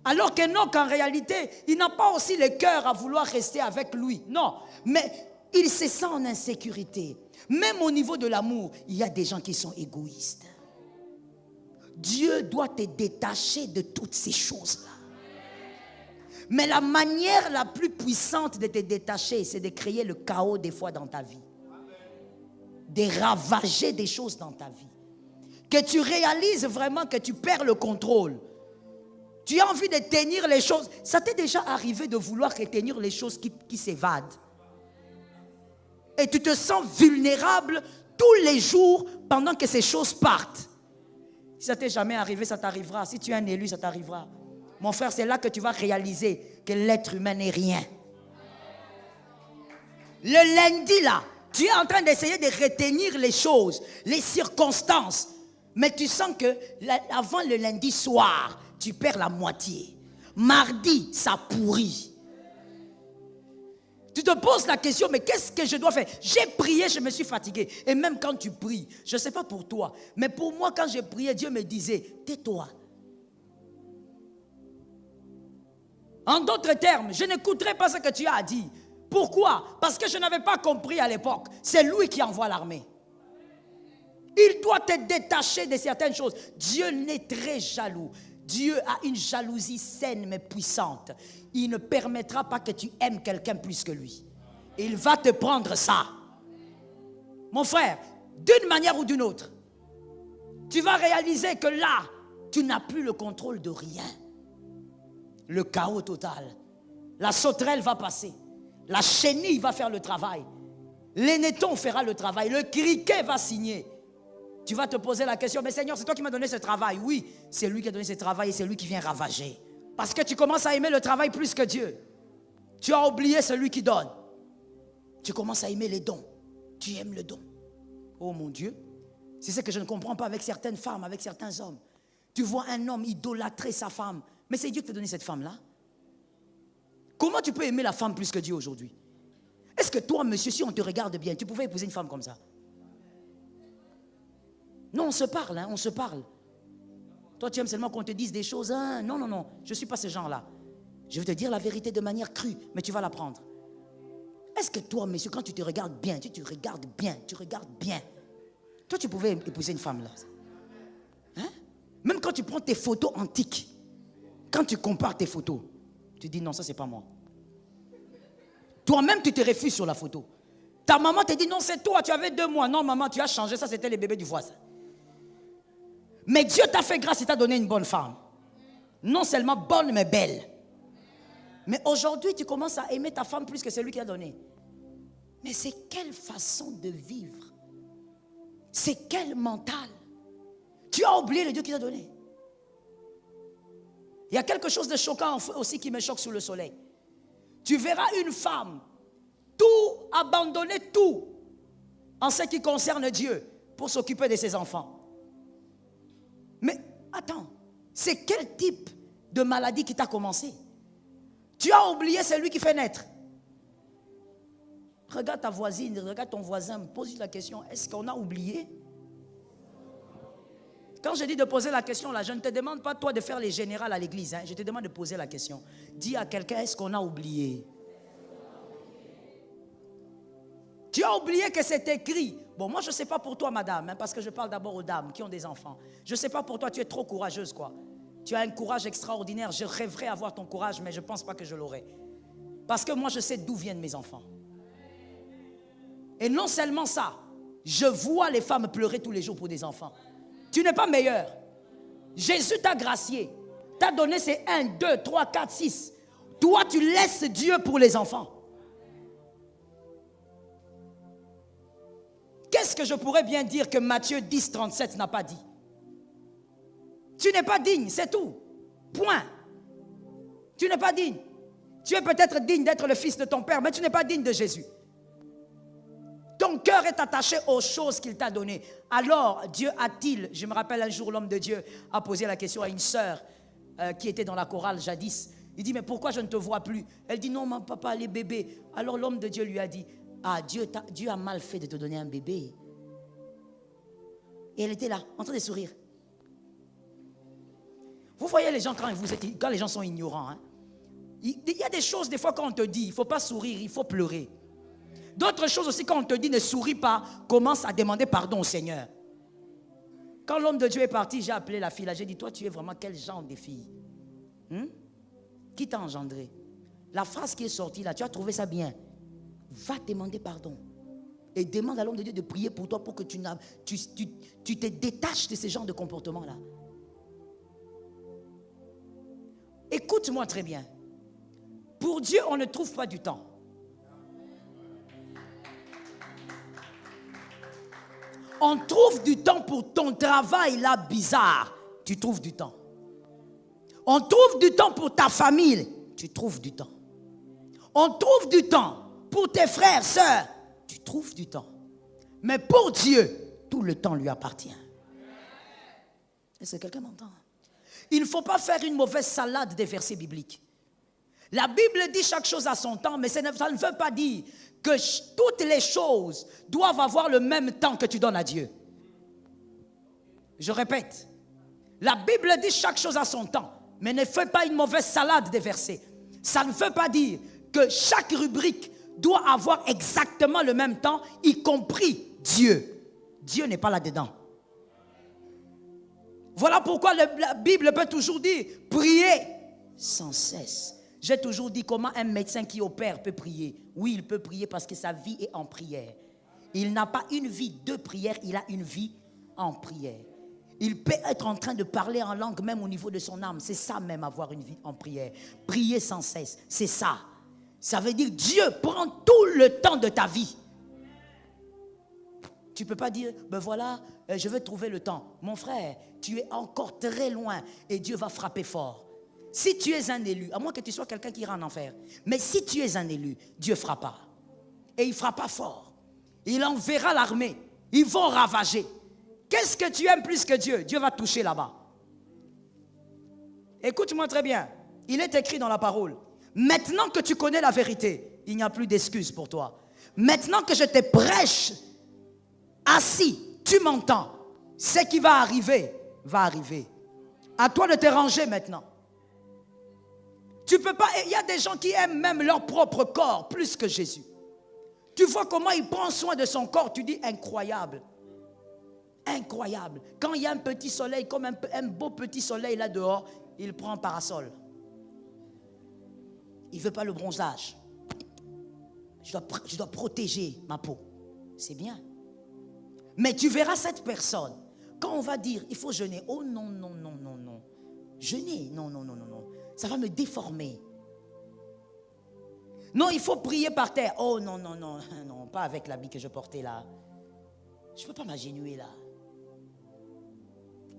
Alors qu'Enoch, en réalité, il n'a pas aussi le cœur à vouloir rester avec lui. Non, mais il se sent en insécurité. Même au niveau de l'amour, il y a des gens qui sont égoïstes. Dieu doit te détacher de toutes ces choses-là. Mais la manière la plus puissante de te détacher, c'est de créer le chaos des fois dans ta vie. De ravager des choses dans ta vie. Que tu réalises vraiment que tu perds le contrôle. Tu as envie de tenir les choses. Ça t'est déjà arrivé de vouloir retenir les choses qui s'évadent. Et tu te sens vulnérable tous les jours pendant que ces choses partent. Si ça t'est jamais arrivé, ça t'arrivera. Si tu es un élu, ça t'arrivera. Mon frère, c'est là que tu vas réaliser que l'être humain n'est rien. Le lundi, là, tu es en train d'essayer de retenir les choses, les circonstances. Mais tu sens que avant le lundi soir, tu perds la moitié. Mardi, ça pourrit. Tu te poses la question, mais qu'est-ce que je dois faire? J'ai prié, je me suis fatigué. Et même quand tu pries, je ne sais pas pour toi, mais pour moi, quand j'ai prié, Dieu me disait, tais-toi. En d'autres termes, je n'écouterai pas ce que tu as à dire. Pourquoi? Parce que je n'avais pas compris à l'époque. C'est lui qui envoie l'armée. Il doit te détacher de certaines choses. Dieu n'est très jaloux. Dieu a une jalousie saine mais puissante. Il ne permettra pas que tu aimes quelqu'un plus que lui. Il va te prendre ça. Mon frère, d'une manière ou d'une autre, tu vas réaliser que là, tu n'as plus le contrôle de rien. Le chaos total. La sauterelle va passer. La chenille va faire le travail. L'énéton fera le travail. Le criquet va signer. Tu vas te poser la question, mais Seigneur, c'est toi qui m'as donné ce travail. Oui, c'est lui qui a donné ce travail et c'est lui qui vient ravager. Parce que tu commences à aimer le travail plus que Dieu. Tu as oublié celui qui donne. Tu commences à aimer les dons. Tu aimes le don. Oh mon Dieu, c'est ce que je ne comprends pas avec certaines femmes, avec certains hommes. Tu vois un homme idolâtrer sa femme. Mais c'est Dieu qui t'a donné cette femme-là. Comment tu peux aimer la femme plus que Dieu aujourd'hui? Est-ce que toi, monsieur, si on te regarde bien, tu pouvais épouser une femme comme ça? Non, on se parle, hein, on se parle. Toi, tu aimes seulement qu'on te dise des choses. Hein? Non, non, non, je ne suis pas ce genre-là. Je vais te dire la vérité de manière crue, mais tu vas l'apprendre. Est-ce que toi, monsieur, quand tu te regardes bien, tu regardes bien, toi, tu pouvais épouser une femme là? Hein? Même quand tu prends tes photos antiques, quand tu compares tes photos, tu dis non, ça c'est pas moi. Toi-même, tu te refuses sur la photo. Ta maman te dit non, c'est toi, tu avais 2 mois. Non, maman, tu as changé, ça c'était les bébés du voisin. Mais Dieu t'a fait grâce et t'a donné une bonne femme. Non seulement bonne, mais belle. Mais aujourd'hui, tu commences à aimer ta femme plus que celui qui a donné. Mais c'est quelle façon de vivre? C'est quel mental? Tu as oublié le Dieu qui t'a donné. Il y a quelque chose de choquant aussi qui me choque sous le soleil. Tu verras une femme tout abandonner, tout en ce qui concerne Dieu pour s'occuper de ses enfants. Mais attends, c'est quel type de maladie qui t'a commencé? Tu as oublié celui qui fait naître. Regarde ta voisine, regarde ton voisin, pose la question, est-ce qu'on a oublié? Quand je dis de poser la question là, je ne te demande pas toi de faire les générales à l'église, hein. Je te demande de poser la question. Dis à quelqu'un, est-ce qu'on a oublié? Tu as oublié que c'est écrit. Bon, moi, je ne sais pas pour toi, madame, hein, parce que je parle d'abord aux dames qui ont des enfants. Je ne sais pas pour toi, tu es trop courageuse, quoi. Tu as un courage extraordinaire. Je rêverais avoir ton courage, mais je ne pense pas que je l'aurai. Parce que moi, je sais d'où viennent mes enfants. Et non seulement ça, je vois les femmes pleurer tous les jours pour des enfants. Tu n'es pas meilleur. Jésus t'a gracié. T'a donné ces 1, 2, 3, 4, 6. Toi, tu laisses Dieu pour les enfants. Qu'est-ce que je pourrais bien dire que Matthieu 10, 37 n'a pas dit? Tu n'es pas digne, c'est tout. Point. Tu n'es pas digne. Tu es peut-être digne d'être le fils de ton père, mais tu n'es pas digne de Jésus. Ton cœur est attaché aux choses qu'il t'a données. Alors, Dieu a-t-il, je me rappelle un jour, l'homme de Dieu a posé la question à une sœur qui était dans la chorale jadis. Il dit, mais pourquoi je ne te vois plus? Elle dit, non, mon papa, les bébés. Alors l'homme de Dieu lui a dit, ah, Dieu a mal fait de te donner un bébé. Et elle était là, en train de sourire. Vous voyez les gens quand les gens sont ignorants. Hein? Il y a des choses, des fois, quand on te dit, il ne faut pas sourire, il faut pleurer. D'autres choses aussi, quand on te dit ne souris pas, commence à demander pardon au Seigneur. Quand l'homme de Dieu est parti, j'ai appelé la fille là, j'ai dit, toi tu es vraiment quel genre de fille? Qui t'a engendré? La phrase qui est sortie là, tu as trouvé ça bien? Va demander pardon. Et demande à l'homme de Dieu de prier pour toi pour que tu te détaches de ce genre de comportement là. Écoute-moi très bien. Pour Dieu, on ne trouve pas du temps. On trouve du temps pour ton travail là bizarre. Tu trouves du temps. On trouve du temps pour ta famille. Tu trouves du temps. On trouve du temps pour tes frères, sœurs. Tu trouves du temps. Mais pour Dieu, tout le temps lui appartient. Est-ce que quelqu'un m'entend? Il ne faut pas faire une mauvaise salade des versets bibliques. La Bible dit chaque chose à son temps, mais ça ne veut pas dire que toutes les choses doivent avoir le même temps que tu donnes à Dieu. Je répète, la Bible dit chaque chose à son temps, mais ne fais pas une mauvaise salade des versets. Ça ne veut pas dire que chaque rubrique doit avoir exactement le même temps, y compris Dieu. Dieu n'est pas là-dedans. Voilà pourquoi la Bible peut toujours dire, priez sans cesse. J'ai toujours dit comment un médecin qui opère peut prier. Oui, il peut prier parce que sa vie est en prière. Il n'a pas une vie de prière, il a une vie en prière. Il peut être en train de parler en langue même au niveau de son âme. C'est ça même avoir une vie en prière. Prier sans cesse, c'est ça. Ça veut dire Dieu prend tout le temps de ta vie. Tu ne peux pas dire, ben voilà, je vais trouver le temps. Mon frère, tu es encore très loin et Dieu va frapper fort. Si tu es un élu, à moins que tu sois quelqu'un qui ira en enfer, mais si tu es un élu, Dieu frappera. Et il frappera fort. Il enverra l'armée. Ils vont ravager. Qu'est-ce que tu aimes plus que Dieu? Dieu va toucher là-bas. Écoute-moi très bien. Il est écrit dans la parole. Maintenant que tu connais la vérité, il n'y a plus d'excuses pour toi. Maintenant que je te prêche, assis, tu m'entends. Ce qui va arriver, va arriver. À toi de te ranger maintenant. Tu peux pas, il y a des gens qui aiment même leur propre corps plus que Jésus. Tu vois comment il prend soin de son corps, tu dis incroyable. Incroyable. Quand il y a un petit soleil, comme un beau petit soleil là dehors, il prend un parasol. Il ne veut pas le bronzage. Je dois protéger ma peau. C'est bien. Mais tu verras cette personne, quand on va dire, il faut jeûner. Oh non, non, non, non, non. Jeûner, non, non, non, non, non. Ça va me déformer. Non, il faut prier par terre. Oh non, non, non, non, pas avec l'habit que je portais là. Je ne peux pas m'agenouiller là.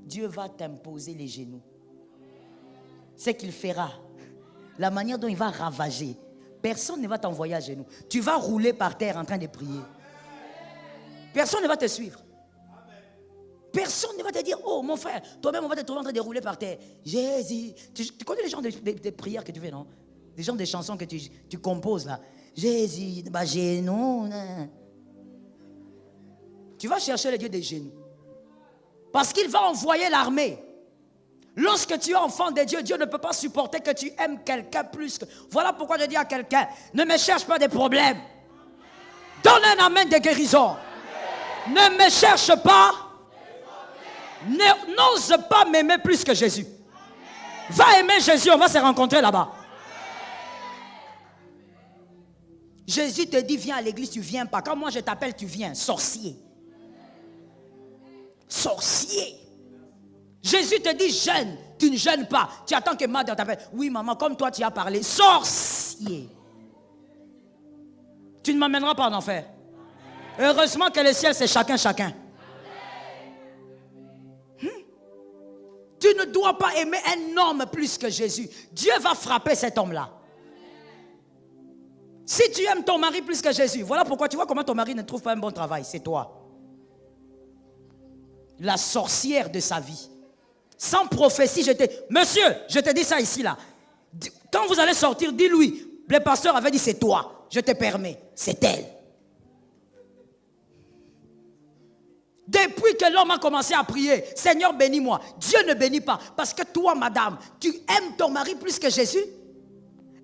Dieu va t'imposer les genoux. C'est qu'il fera. La manière dont il va ravager. Personne ne va t'envoyer à genoux. Tu vas rouler par terre en train de prier. Personne ne va te suivre. Personne ne va te dire, oh mon frère, toi-même on va te trouver en train de rouler par terre. Jésus. Tu connais les gens des prières que tu fais, non? Les gens des chansons que tu composes là. Jésus, bah genoux. Tu vas chercher le Dieu des genoux. Parce qu'il va envoyer l'armée. Lorsque tu es enfant de Dieu, Dieu ne peut pas supporter que tu aimes quelqu'un plus que... Voilà pourquoi je dis à quelqu'un, ne me cherche pas des problèmes. Donne un amen de guérison. Ne me cherche pas. N'ose pas m'aimer plus que Jésus. Va aimer Jésus, on va se rencontrer là-bas. Jésus te dit, viens à l'église, tu viens pas. Quand moi je t'appelle, tu viens. Sorcier. Sorcier. Jésus te dit, jeûne. Tu ne jeûnes pas. Tu attends que maman t'appelle. Oui, maman, comme toi tu as parlé. Sorcier. Tu ne m'amèneras pas en enfer. Heureusement que le ciel, c'est chacun. Tu ne dois pas aimer un homme plus que Jésus. Dieu va frapper cet homme-là. Si tu aimes ton mari plus que Jésus, voilà pourquoi tu vois comment ton mari ne trouve pas un bon travail. C'est toi. La sorcière de sa vie. Sans prophétie, Monsieur, je te dis ça ici, là. Quand vous allez sortir, dis-lui. Le pasteur avait dit, c'est toi. Je te permets. C'est elle. Depuis que l'homme a commencé à prier, Seigneur bénis-moi, Dieu ne bénit pas. Parce que toi, madame, tu aimes ton mari plus que Jésus.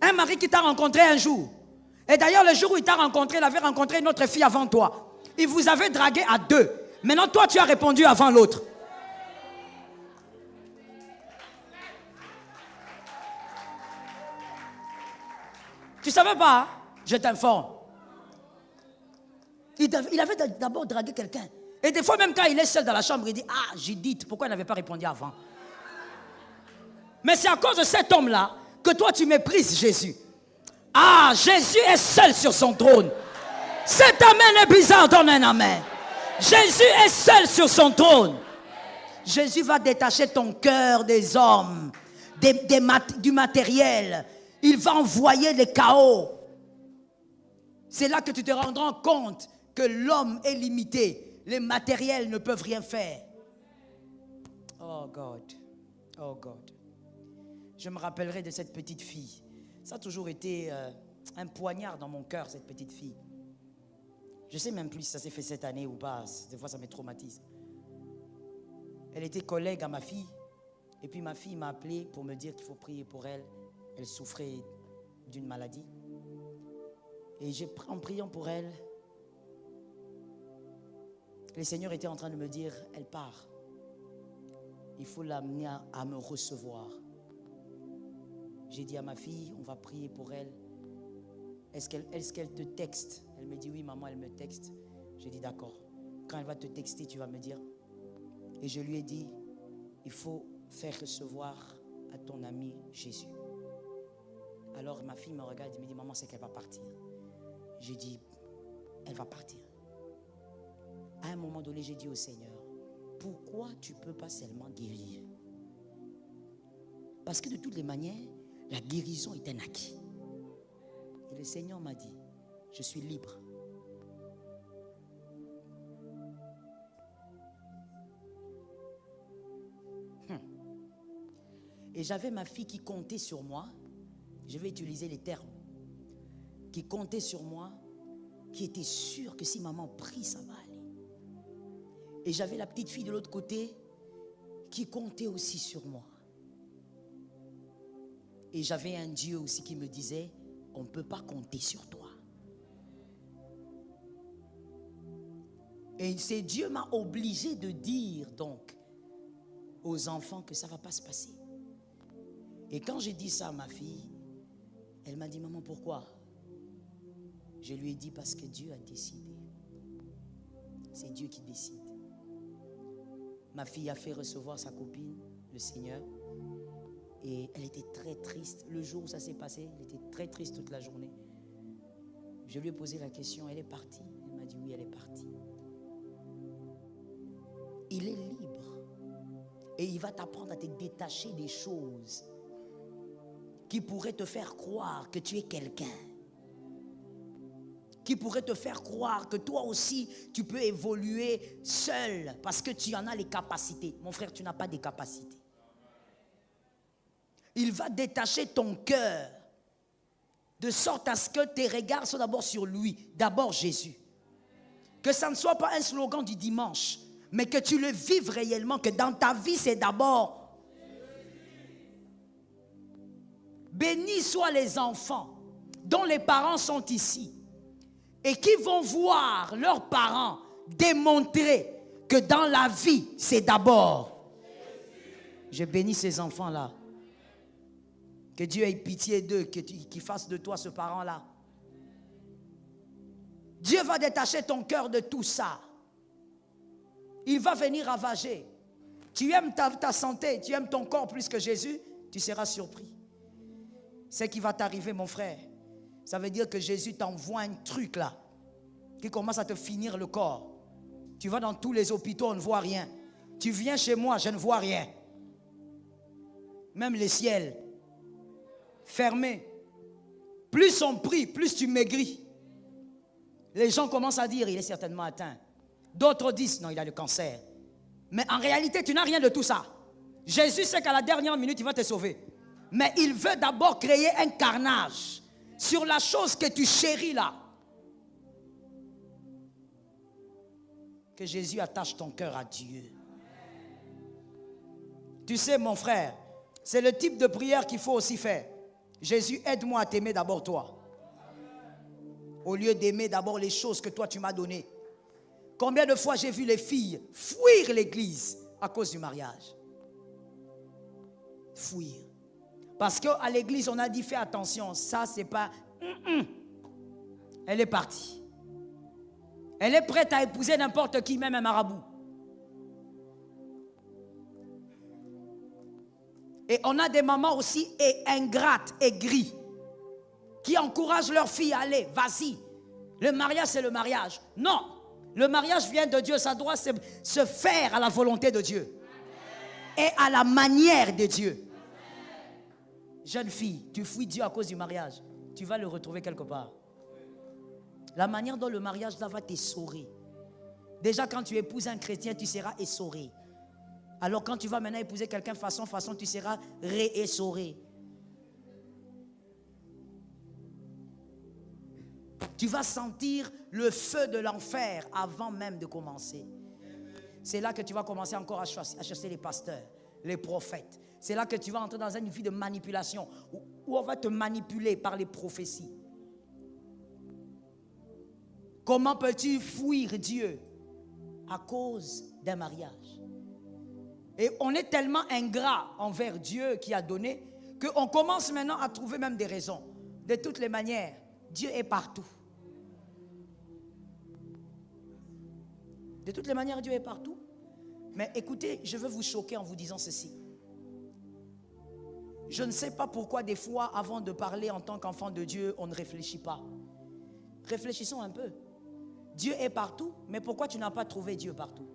Un mari qui t'a rencontré un jour. Et d'ailleurs, le jour où il t'a rencontré, il avait rencontré une autre fille avant toi. Il vous avait dragué à deux. Maintenant, toi, tu as répondu avant l'autre. Tu ne savais pas, hein? Je t'informe. Il avait d'abord dragué quelqu'un. Et des fois, même quand il est seul dans la chambre, il dit, ah, Judith, pourquoi il n'avait pas répondu avant? Mais c'est à cause de cet homme-là que toi, tu méprises Jésus. Ah, Jésus est seul sur son trône. Cet amen est bizarre, donne un amen. Jésus est seul sur son trône. Jésus va détacher ton cœur des hommes, du matériel. Il va envoyer les chaos. C'est là que tu te rendras compte que l'homme est limité. Les matériels ne peuvent rien faire. Oh God. Oh God. Je me rappellerai de cette petite fille. Ça a toujours été un poignard dans mon cœur, cette petite fille. Je ne sais même plus si ça s'est fait cette année ou pas. Des fois, ça me traumatise. Elle était collègue à ma fille. Et puis ma fille m'a appelé pour me dire qu'il faut prier pour elle. Elle souffrait d'une maladie. Et en priant pour elle, le Seigneur était en train de me dire, elle part. Il faut l'amener à me recevoir. J'ai dit à ma fille, on va prier pour elle. Est-ce qu'elle te texte? Elle me dit, oui maman, elle me texte. J'ai dit, d'accord. Quand elle va te texter, tu vas me dire. Et je lui ai dit, il faut faire recevoir à ton ami Jésus. Alors ma fille me regarde et me dit, maman, c'est qu'elle va partir. J'ai dit, elle va partir. À un moment donné, j'ai dit au Seigneur, pourquoi tu ne peux pas seulement guérir? Parce que de toutes les manières, la guérison est un acquis. Et le Seigneur m'a dit, je suis libre. Et j'avais ma fille qui comptait sur moi. Je vais utiliser les termes. Qui comptait sur moi, qui était sûre que si maman prie, ça va aller. Et j'avais la petite fille de l'autre côté qui comptait aussi sur moi. Et j'avais un Dieu aussi qui me disait, on ne peut pas compter sur toi. Et c'est Dieu m'a obligé de dire donc aux enfants que ça ne va pas se passer. Et quand j'ai dit ça à ma fille, elle m'a dit, maman, pourquoi? Je lui ai dit, parce que Dieu a décidé. C'est Dieu qui décide. Ma fille a fait recevoir sa copine, le Seigneur. Et elle était très triste. Le jour où ça s'est passé, elle était très triste toute la journée. Je lui ai posé la question, elle est partie? Elle m'a dit, oui, elle est partie. Il est libre. Et il va t'apprendre à te détacher des choses qui pourraient te faire croire que tu es quelqu'un. Qui pourraient te faire croire que toi aussi, tu peux évoluer seul parce que tu en as les capacités. Mon frère, tu n'as pas des capacités. Il va détacher ton cœur de sorte à ce que tes regards soient d'abord sur lui, d'abord Jésus. Que ça ne soit pas un slogan du dimanche, mais que tu le vives réellement, que dans ta vie, c'est d'abord. Bénis soient les enfants dont les parents sont ici et qui vont voir leurs parents démontrer que dans la vie, c'est d'abord. Je bénis ces enfants-là. Que Dieu ait pitié d'eux, qu'il fasse de toi ce parent-là. Dieu va détacher ton cœur de tout ça. Il va venir ravager. Tu aimes ta santé, tu aimes ton corps plus que Jésus, tu seras surpris. Ce qui va t'arriver, mon frère, ça veut dire que Jésus t'envoie un truc là, qui commence à te finir le corps. Tu vas dans tous les hôpitaux, on ne voit rien. Tu viens chez moi, je ne vois rien. Même les ciels fermés. Plus on prie, plus tu maigris. Les gens commencent à dire, il est certainement atteint. D'autres disent, non, il a le cancer. Mais en réalité, tu n'as rien de tout ça. Jésus sait qu'à la dernière minute, il va te sauver. Mais il veut d'abord créer un carnage sur la chose que tu chéris là. Que Jésus attache ton cœur à Dieu. Tu sais, mon frère, c'est le type de prière qu'il faut aussi faire. Jésus, aide-moi à t'aimer d'abord toi. Au lieu d'aimer d'abord les choses que toi tu m'as données. Combien de fois j'ai vu les filles fuir l'église à cause du mariage? Fuir. Parce qu'à l'église, on a dit, fais attention, ça c'est pas... Elle est partie. Elle est prête à épouser n'importe qui, même un marabout. Et on a des mamans aussi ingrates, aigries, qui encouragent leurs filles à aller, vas-y. Le mariage, c'est le mariage. Non, le mariage vient de Dieu, ça doit se faire à la volonté de Dieu. Et à la manière de Dieu. Jeune fille, tu fuis Dieu à cause du mariage. Tu vas le retrouver quelque part. La manière dont le mariage là va t'essorer. Déjà quand tu épouses un chrétien, tu seras essoré. Alors quand tu vas maintenant épouser quelqu'un façon, tu seras réessoré. Tu vas sentir le feu de l'enfer avant même de commencer. C'est là que tu vas commencer encore à chasser les pasteurs, les prophètes. C'est là que tu vas entrer dans une vie de manipulation où on va te manipuler par les prophéties. Comment peux-tu fuir Dieu? À cause d'un mariage. Et on est tellement ingrat envers Dieu qui a donné qu'on commence maintenant à trouver même des raisons. De toutes les manières, Dieu est partout. De toutes les manières, Dieu est partout. Mais écoutez, je veux vous choquer en vous disant ceci. Je ne sais pas pourquoi des fois, avant de parler en tant qu'enfant de Dieu, on ne réfléchit pas. Réfléchissons un peu. Dieu est partout, mais pourquoi tu n'as pas trouvé Dieu partout?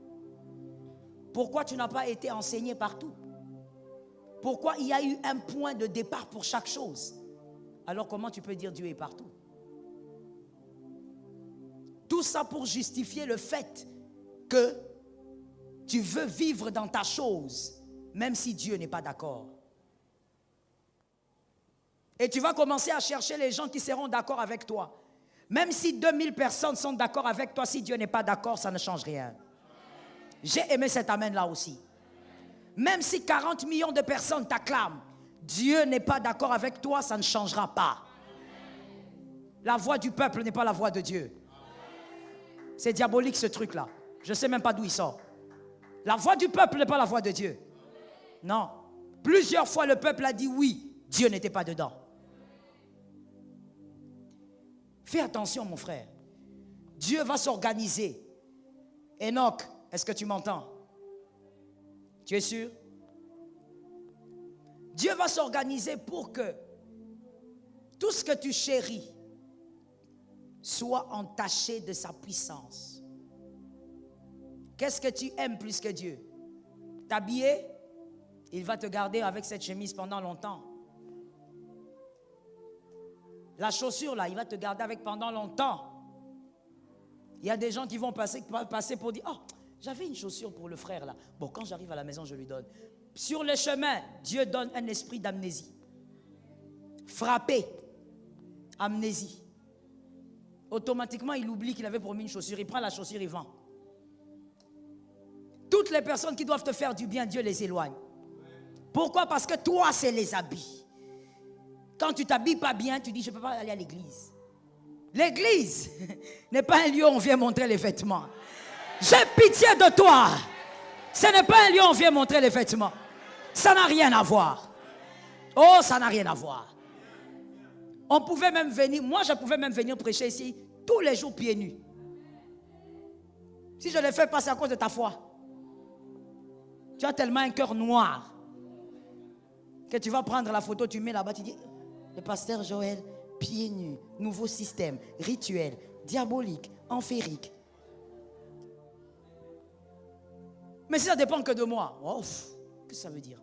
Pourquoi tu n'as pas été enseigné partout? Pourquoi il y a eu un point de départ pour chaque chose? Alors comment tu peux dire Dieu est partout? Tout ça pour justifier le fait que tu veux vivre dans ta chose, même si Dieu n'est pas d'accord. Et tu vas commencer à chercher les gens qui seront d'accord avec toi. Même si 2000 personnes sont d'accord avec toi, si Dieu n'est pas d'accord, ça ne change rien. J'ai aimé cet amen là aussi. Même si 40 millions de personnes t'acclament, Dieu n'est pas d'accord avec toi, ça ne changera pas. La voix du peuple n'est pas la voix de Dieu. C'est diabolique ce truc là. Je ne sais même pas d'où il sort. La voix du peuple n'est pas la voix de Dieu. Non. Plusieurs fois le peuple a dit oui, Dieu n'était pas dedans. Fais attention mon frère. Dieu va s'organiser. Enoch, est-ce que tu m'entends? Tu es sûr? Dieu va s'organiser pour que tout ce que tu chéris soit entaché de sa puissance. Qu'est-ce que tu aimes plus que Dieu? T'habiller? Il va te garder avec cette chemise pendant longtemps. La chaussure là, il va te garder avec pendant longtemps. Il y a des gens qui vont passer pour dire, oh, j'avais une chaussure pour le frère là. Bon, quand j'arrive à la maison, je lui donne. Sur le chemin, Dieu donne un esprit d'amnésie. Frappé, amnésie. Automatiquement, il oublie qu'il avait promis une chaussure. Il prend la chaussure, il vend. Toutes les personnes qui doivent te faire du bien, Dieu les éloigne. Pourquoi? Parce que toi, c'est les habits. Quand tu t'habilles pas bien, tu dis, je ne peux pas aller à l'église. L'église n'est pas un lieu où on vient montrer les vêtements. J'ai pitié de toi. Ce n'est pas un lieu où on vient montrer les vêtements. Ça n'a rien à voir. Oh, ça n'a rien à voir. On pouvait même venir, moi je pouvais même venir prêcher ici tous les jours pieds nus. Si je le fais pas, c'est à cause de ta foi. Tu as tellement un cœur noir que tu vas prendre la photo, tu mets là-bas, tu dis, le pasteur Joël, pieds nus, nouveau système, rituel, diabolique, amphérique. Mais si ça dépend que de moi, oh, qu'est-ce que ça veut dire?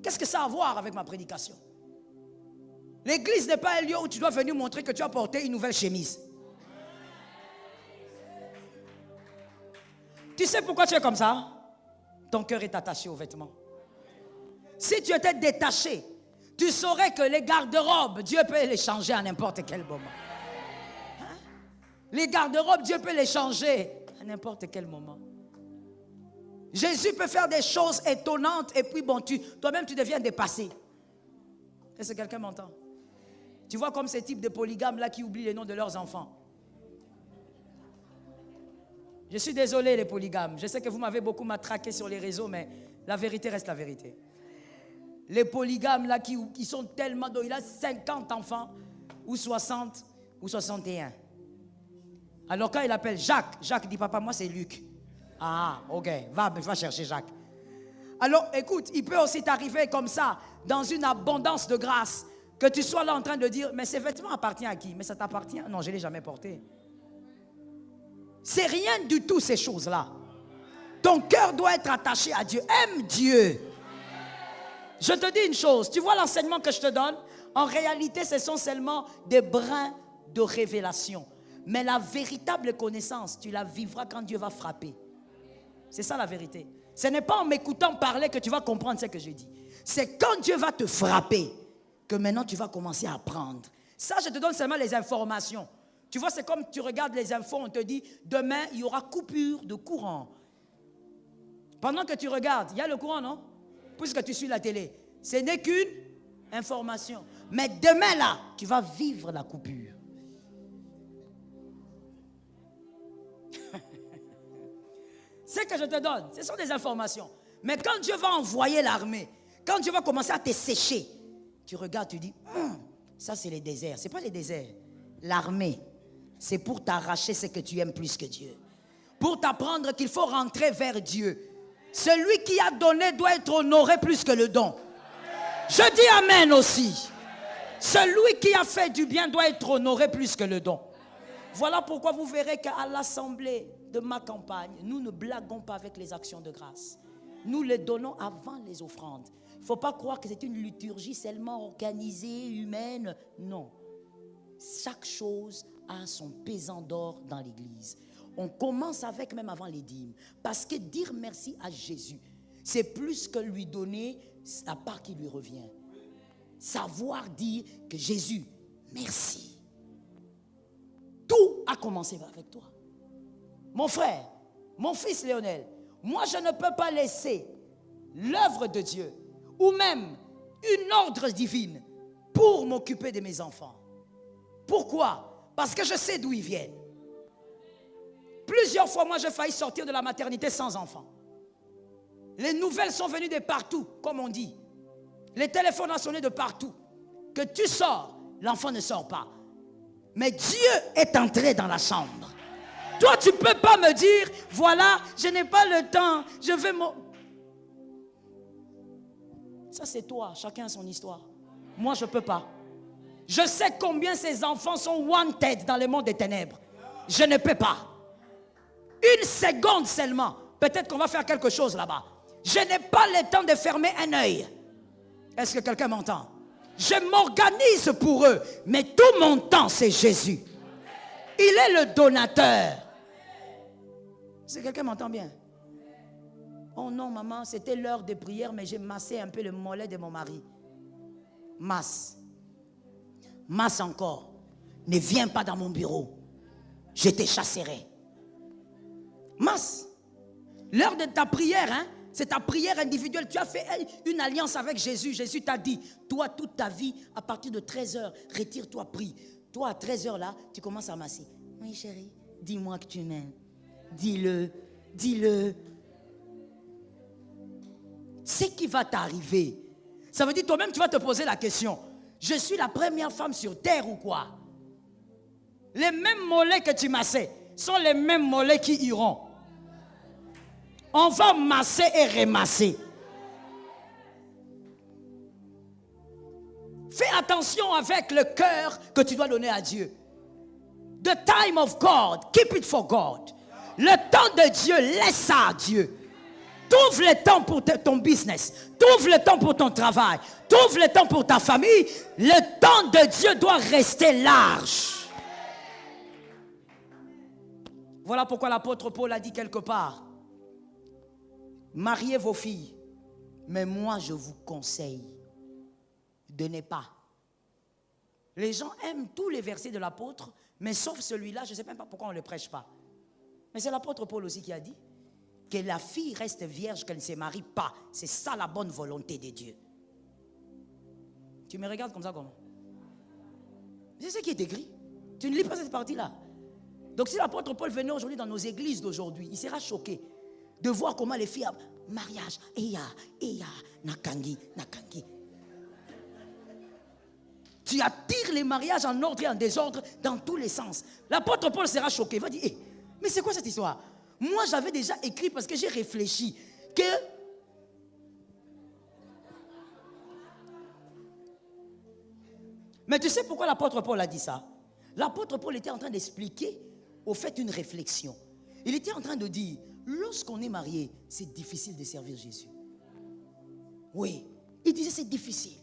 Qu'est-ce que ça a à voir avec ma prédication? L'église n'est pas un lieu où tu dois venir montrer que tu as porté une nouvelle chemise. Tu sais pourquoi tu es comme ça? Ton cœur est attaché aux vêtements. Si tu étais détaché, tu saurais que les garde-robes, Dieu peut les changer à n'importe quel moment. Hein? Les garde-robes, Dieu peut les changer à n'importe quel moment. Jésus peut faire des choses étonnantes et puis bon, toi-même tu deviens dépassé. Est-ce que quelqu'un m'entend? Tu vois comme ces types de polygames là qui oublient les noms de leurs enfants. Je suis désolé les polygames. Je sais que vous m'avez beaucoup matraqué sur les réseaux, mais la vérité reste la vérité. Les polygames là qui sont tellement... Il a 50 enfants, ou 60, ou 61. Alors quand il appelle Jacques, Jacques dit papa, moi c'est Luc. Ah, ok, va chercher Jacques. Alors écoute, il peut aussi t'arriver comme ça, dans une abondance de grâce, que tu sois là en train de dire, mais ces vêtements appartiennent à qui? Mais ça t'appartient? Non, je ne l'ai jamais porté. C'est rien du tout ces choses-là. Ton cœur doit être attaché à Dieu. Aime Dieu. Je te dis une chose, tu vois l'enseignement que je te donne? En réalité, ce sont seulement des brins de révélation. Mais la véritable connaissance, tu la vivras quand Dieu va frapper. C'est ça la vérité. Ce n'est pas en m'écoutant parler que tu vas comprendre ce que je dis. C'est quand Dieu va te frapper que maintenant tu vas commencer à apprendre. Ça, je te donne seulement les informations. Tu vois, c'est comme tu regardes les infos, on te dit, demain, il y aura coupure de courant. Pendant que tu regardes, il y a le courant, non? Puisque tu suis la télé. Ce n'est qu'une information. Mais demain, là, tu vas vivre la coupure. Ce que je te donne, ce sont des informations. Mais quand Dieu va envoyer l'armée, quand Dieu va commencer à te sécher, tu regardes, tu dis, ça c'est les déserts. Ce n'est pas les déserts. L'armée, c'est pour t'arracher ce que tu aimes plus que Dieu. Pour t'apprendre qu'il faut rentrer vers Dieu. Celui qui a donné doit être honoré plus que le don. Je dis amen aussi. Celui qui a fait du bien doit être honoré plus que le don. Voilà pourquoi vous verrez qu'à l'assemblée de ma campagne, nous ne blaguons pas avec les actions de grâce. Nous les donnons avant les offrandes. Il ne faut pas croire que c'est une liturgie seulement organisée, humaine. Non. Chaque chose a son pesant d'or dans l'église. On commence avec même avant les dîmes. Parce que dire merci à Jésus, c'est plus que lui donner la part qui lui revient. Savoir dire que Jésus, merci. Tout a commencé avec toi. Mon frère, mon fils Léonel, moi je ne peux pas laisser l'œuvre de Dieu ou même une ordre divine pour m'occuper de mes enfants. Pourquoi? Parce que je sais d'où ils viennent. Plusieurs fois, moi, j'ai failli sortir de la maternité sans enfant. Les nouvelles sont venues de partout, comme on dit. Les téléphones ont sonné de partout. Que tu sors, l'enfant ne sort pas. Mais Dieu est entré dans la chambre. Toi, tu ne peux pas me dire, voilà, je n'ai pas le temps, je vais... Ça, c'est toi, chacun a son histoire. Moi, je ne peux pas. Je sais combien ces enfants sont wanted dans le monde des ténèbres. Je ne peux pas. Une seconde seulement. Peut-être qu'on va faire quelque chose là-bas. Je n'ai pas le temps de fermer un œil. Est-ce que quelqu'un m'entend? Je m'organise pour eux. Mais tout mon temps, c'est Jésus. Il est le donateur. Est-ce que quelqu'un m'entend bien? Oh non, maman, c'était l'heure de prière, mais j'ai massé un peu le mollet de mon mari. Masse. Masse encore. Ne viens pas dans mon bureau. Je te chasserai. Masse. L'heure de ta prière, hein, c'est ta prière individuelle. Tu as fait une alliance avec Jésus. Jésus t'a dit, toi, toute ta vie, à partir de 13h, retire-toi, prie. Toi, à 13h là, tu commences à masser. Oui, chérie, dis-moi que tu m'aimes. Dis-le, dis-le. Ce qui va t'arriver, ça veut dire toi-même, tu vas te poser la question. Je suis la première femme sur terre ou quoi? Les mêmes mollets que tu massais sont les mêmes mollets qui iront. On va masser et remasser. Fais attention avec le cœur que tu dois donner à Dieu. The time of God, keep it for God. Le temps de Dieu, laisse ça à Dieu. Trouve le temps pour ton business. Trouve le temps pour ton travail. Trouve le temps pour ta famille. Le temps de Dieu doit rester large. Voilà pourquoi l'apôtre Paul a dit quelque part. Mariez vos filles. Mais moi, je vous conseille de ne pas. Les gens aiment tous les versets de l'apôtre, mais sauf celui-là, je ne sais même pas pourquoi on ne le prêche pas. Mais c'est l'apôtre Paul aussi qui a dit que la fille reste vierge, qu'elle ne se marie pas. C'est ça la bonne volonté de Dieu. Tu me regardes comme ça comment? C'est ce qui est écrit. Tu ne lis pas cette partie-là. Donc si l'apôtre Paul venait aujourd'hui dans nos églises d'aujourd'hui, il sera choqué de voir comment les filles, mariage, eya, nakangi. Tu attires les mariages en ordre et en désordre dans tous les sens. L'apôtre Paul sera choqué. Il va dire, mais c'est quoi cette histoire? Moi, j'avais déjà écrit parce que j'ai réfléchi que... Mais tu sais pourquoi l'apôtre Paul a dit ça? L'apôtre Paul était en train d'expliquer au fait une réflexion. Il était en train de dire, lorsqu'on est marié, c'est difficile de servir Jésus. Oui, il disait c'est difficile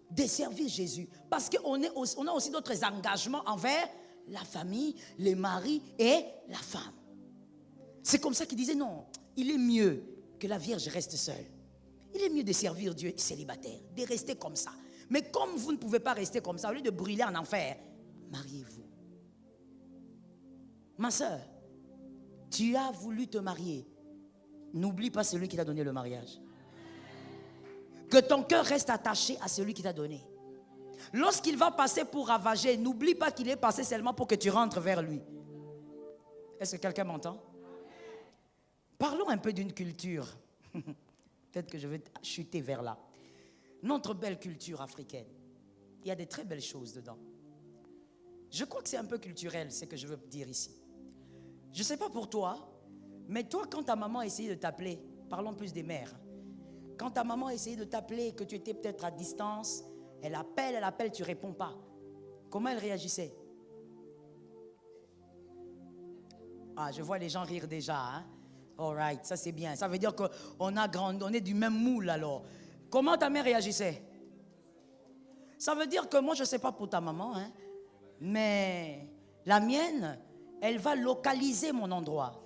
de servir Jésus parce qu'on a aussi d'autres engagements envers la famille, les maris et la femme. C'est comme ça qu'il disait non, il est mieux que la Vierge reste seule. Il est mieux de servir Dieu célibataire, de rester comme ça. Mais comme vous ne pouvez pas rester comme ça, au lieu de brûler en enfer, mariez-vous. Ma soeur, tu as voulu te marier. N'oublie pas celui qui t'a donné le mariage. Que ton cœur reste attaché à celui qui t'a donné. Lorsqu'il va passer pour ravager, n'oublie pas qu'il est passé seulement pour que tu rentres vers lui. Est-ce que quelqu'un m'entend? Parlons un peu d'une culture. Peut-être que je vais chuter vers là. Notre belle culture africaine. Il y a des très belles choses dedans. Je crois que c'est un peu culturel, ce que je veux dire ici. Je ne sais pas pour toi, mais toi, quand ta maman a essayé de t'appeler, parlons plus des mères. Quand ta maman a essayé de t'appeler, que tu étais peut-être à distance, elle appelle, tu ne réponds pas. Comment elle réagissait? Ah, je vois les gens rire déjà. Hein? All right, ça c'est bien. Ça veut dire qu'on a grandi, on est du même moule alors. Comment ta mère réagissait? Ça veut dire que moi, je ne sais pas pour ta maman, hein, mais la mienne, elle va localiser mon endroit.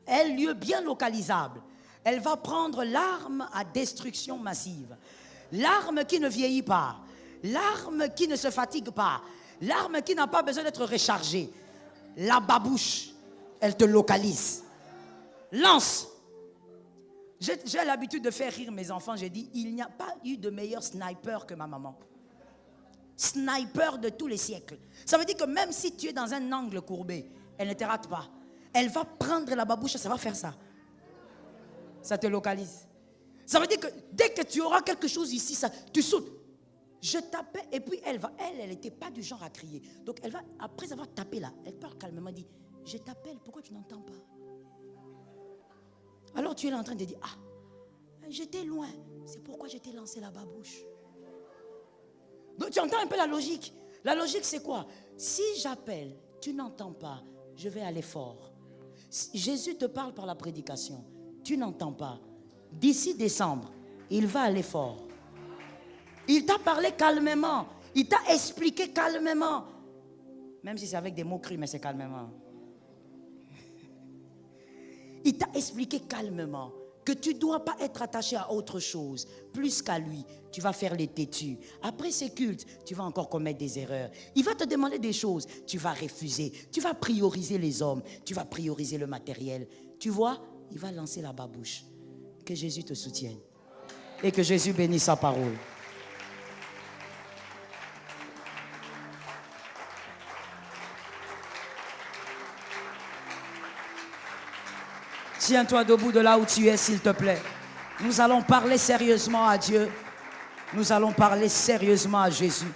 Un lieu bien localisable. Elle va prendre l'arme à destruction massive. L'arme qui ne vieillit pas. L'arme qui ne se fatigue pas. L'arme qui n'a pas besoin d'être rechargée. La babouche, elle te localise. Lance. J'ai l'habitude de faire rire mes enfants. J'ai dit, il n'y a pas eu de meilleur sniper que ma maman. Sniper de tous les siècles. Ça veut dire que même si tu es dans un angle courbé, elle ne te rate pas. Elle va prendre la babouche et ça va faire ça. Ça te localise. Ça veut dire que dès que tu auras quelque chose ici, ça, tu sautes. Je tapais et puis elle n'était pas du genre à crier. Donc elle va, après avoir tapé là, elle parle calmement, dit, je t'appelle, pourquoi tu n'entends pas? Alors tu es là en train de dire, ah, j'étais loin, c'est pourquoi je t'ai lancé la babouche. Donc tu entends un peu la logique. La logique c'est quoi? Si j'appelle, tu n'entends pas, je vais aller fort. Jésus te parle par la prédication. Tu n'entends pas. D'ici décembre, il va aller fort. Il t'a parlé calmement. Il t'a expliqué calmement. Même si c'est avec des mots crus, mais c'est calmement. Il t'a expliqué calmement que tu ne dois pas être attaché à autre chose, plus qu'à lui. Tu vas faire les têtus. Après ces cultes, tu vas encore commettre des erreurs. Il va te demander des choses. Tu vas refuser. Tu vas prioriser les hommes. Tu vas prioriser le matériel. Tu vois, il va lancer la babouche. Que Jésus te soutienne. Et que Jésus bénisse sa parole. Tiens-toi debout de là où tu es, s'il te plaît. Nous allons parler sérieusement à Dieu. Nous allons parler sérieusement à Jésus.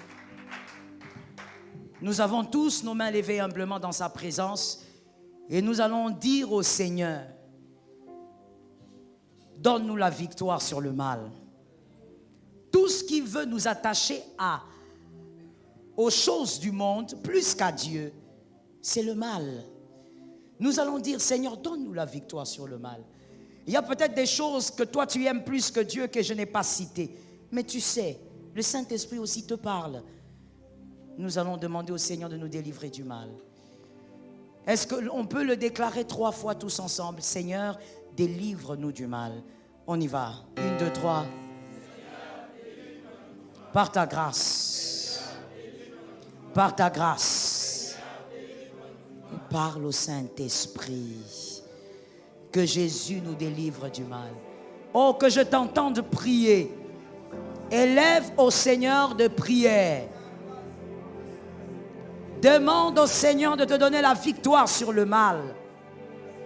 Nous avons tous nos mains levées humblement dans sa présence et nous allons dire au Seigneur, donne-nous la victoire sur le mal. Tout ce qui veut nous attacher aux choses du monde plus qu'à Dieu, c'est le mal. Nous allons dire, Seigneur, donne-nous la victoire sur le mal. Il y a peut-être des choses que toi tu aimes plus que Dieu que je n'ai pas citées. Mais tu sais, le Saint-Esprit aussi te parle. Nous allons demander au Seigneur de nous délivrer du mal. Est-ce qu'on peut le déclarer 3 fois tous ensemble? Seigneur, délivre-nous du mal. On y va. 1, 2, 3. Par ta grâce. Par ta grâce. Parle au Saint-Esprit. Que Jésus nous délivre du mal. Oh, que je t'entende prier. Élève au Seigneur de prière. Demande au Seigneur de te donner la victoire sur le mal.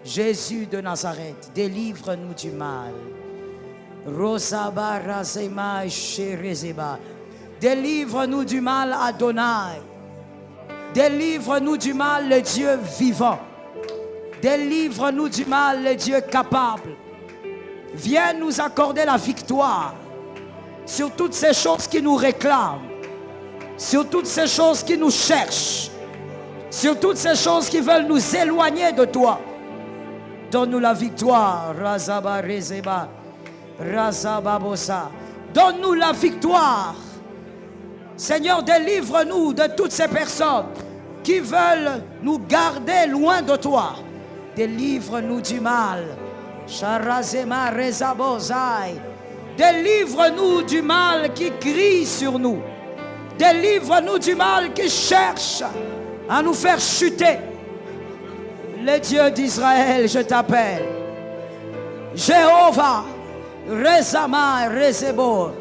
Jésus de Nazareth, délivre-nous du mal. Délivre-nous du mal, Adonai. Délivre-nous du mal, le Dieu vivant. Délivre-nous du mal, le Dieu capable. Viens nous accorder la victoire sur toutes ces choses qui nous réclament, sur toutes ces choses qui nous cherchent, sur toutes ces choses qui veulent nous éloigner de toi. Donne-nous la victoire. Razaba Rezeba, Razababosa. Donne-nous la victoire. Seigneur, délivre-nous de toutes ces personnes qui veulent nous garder loin de toi. Délivre-nous du mal. Sharazema Rezabozai. Délivre-nous du mal qui crie sur nous. Délivre-nous du mal qui cherche à nous faire chuter. Le Dieu d'Israël, je t'appelle. Jéhovah, Rezama, Rezebo.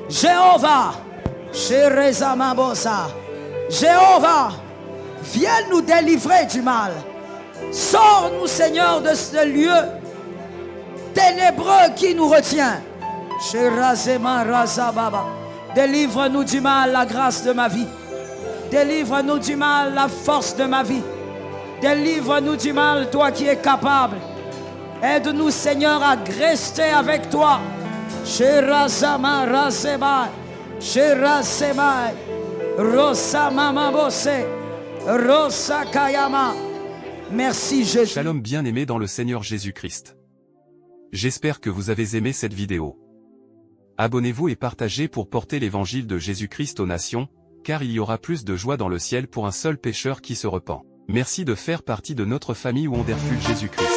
Jéhovah, Sherezama Bosa. Jéhovah, viens nous délivrer du mal. Sors-nous, Seigneur, de ce lieu ténébreux qui nous retient. Sherazema Razababa. Délivre-nous du mal, la grâce de ma vie. Délivre-nous du mal, la force de ma vie. Délivre-nous du mal, toi qui es capable. Aide-nous, Seigneur, à rester avec toi. Sherazama Razeba. Sherazema Rosamama Bose. Rosakayama. Merci Jésus. Shalom bien-aimés dans le Seigneur Jésus-Christ. J'espère que vous avez aimé cette vidéo. Abonnez-vous et partagez pour porter l'évangile de Jésus-Christ aux nations, car il y aura plus de joie dans le ciel pour un seul pécheur qui se repent. Merci de faire partie de notre famille Wonderful Jésus-Christ.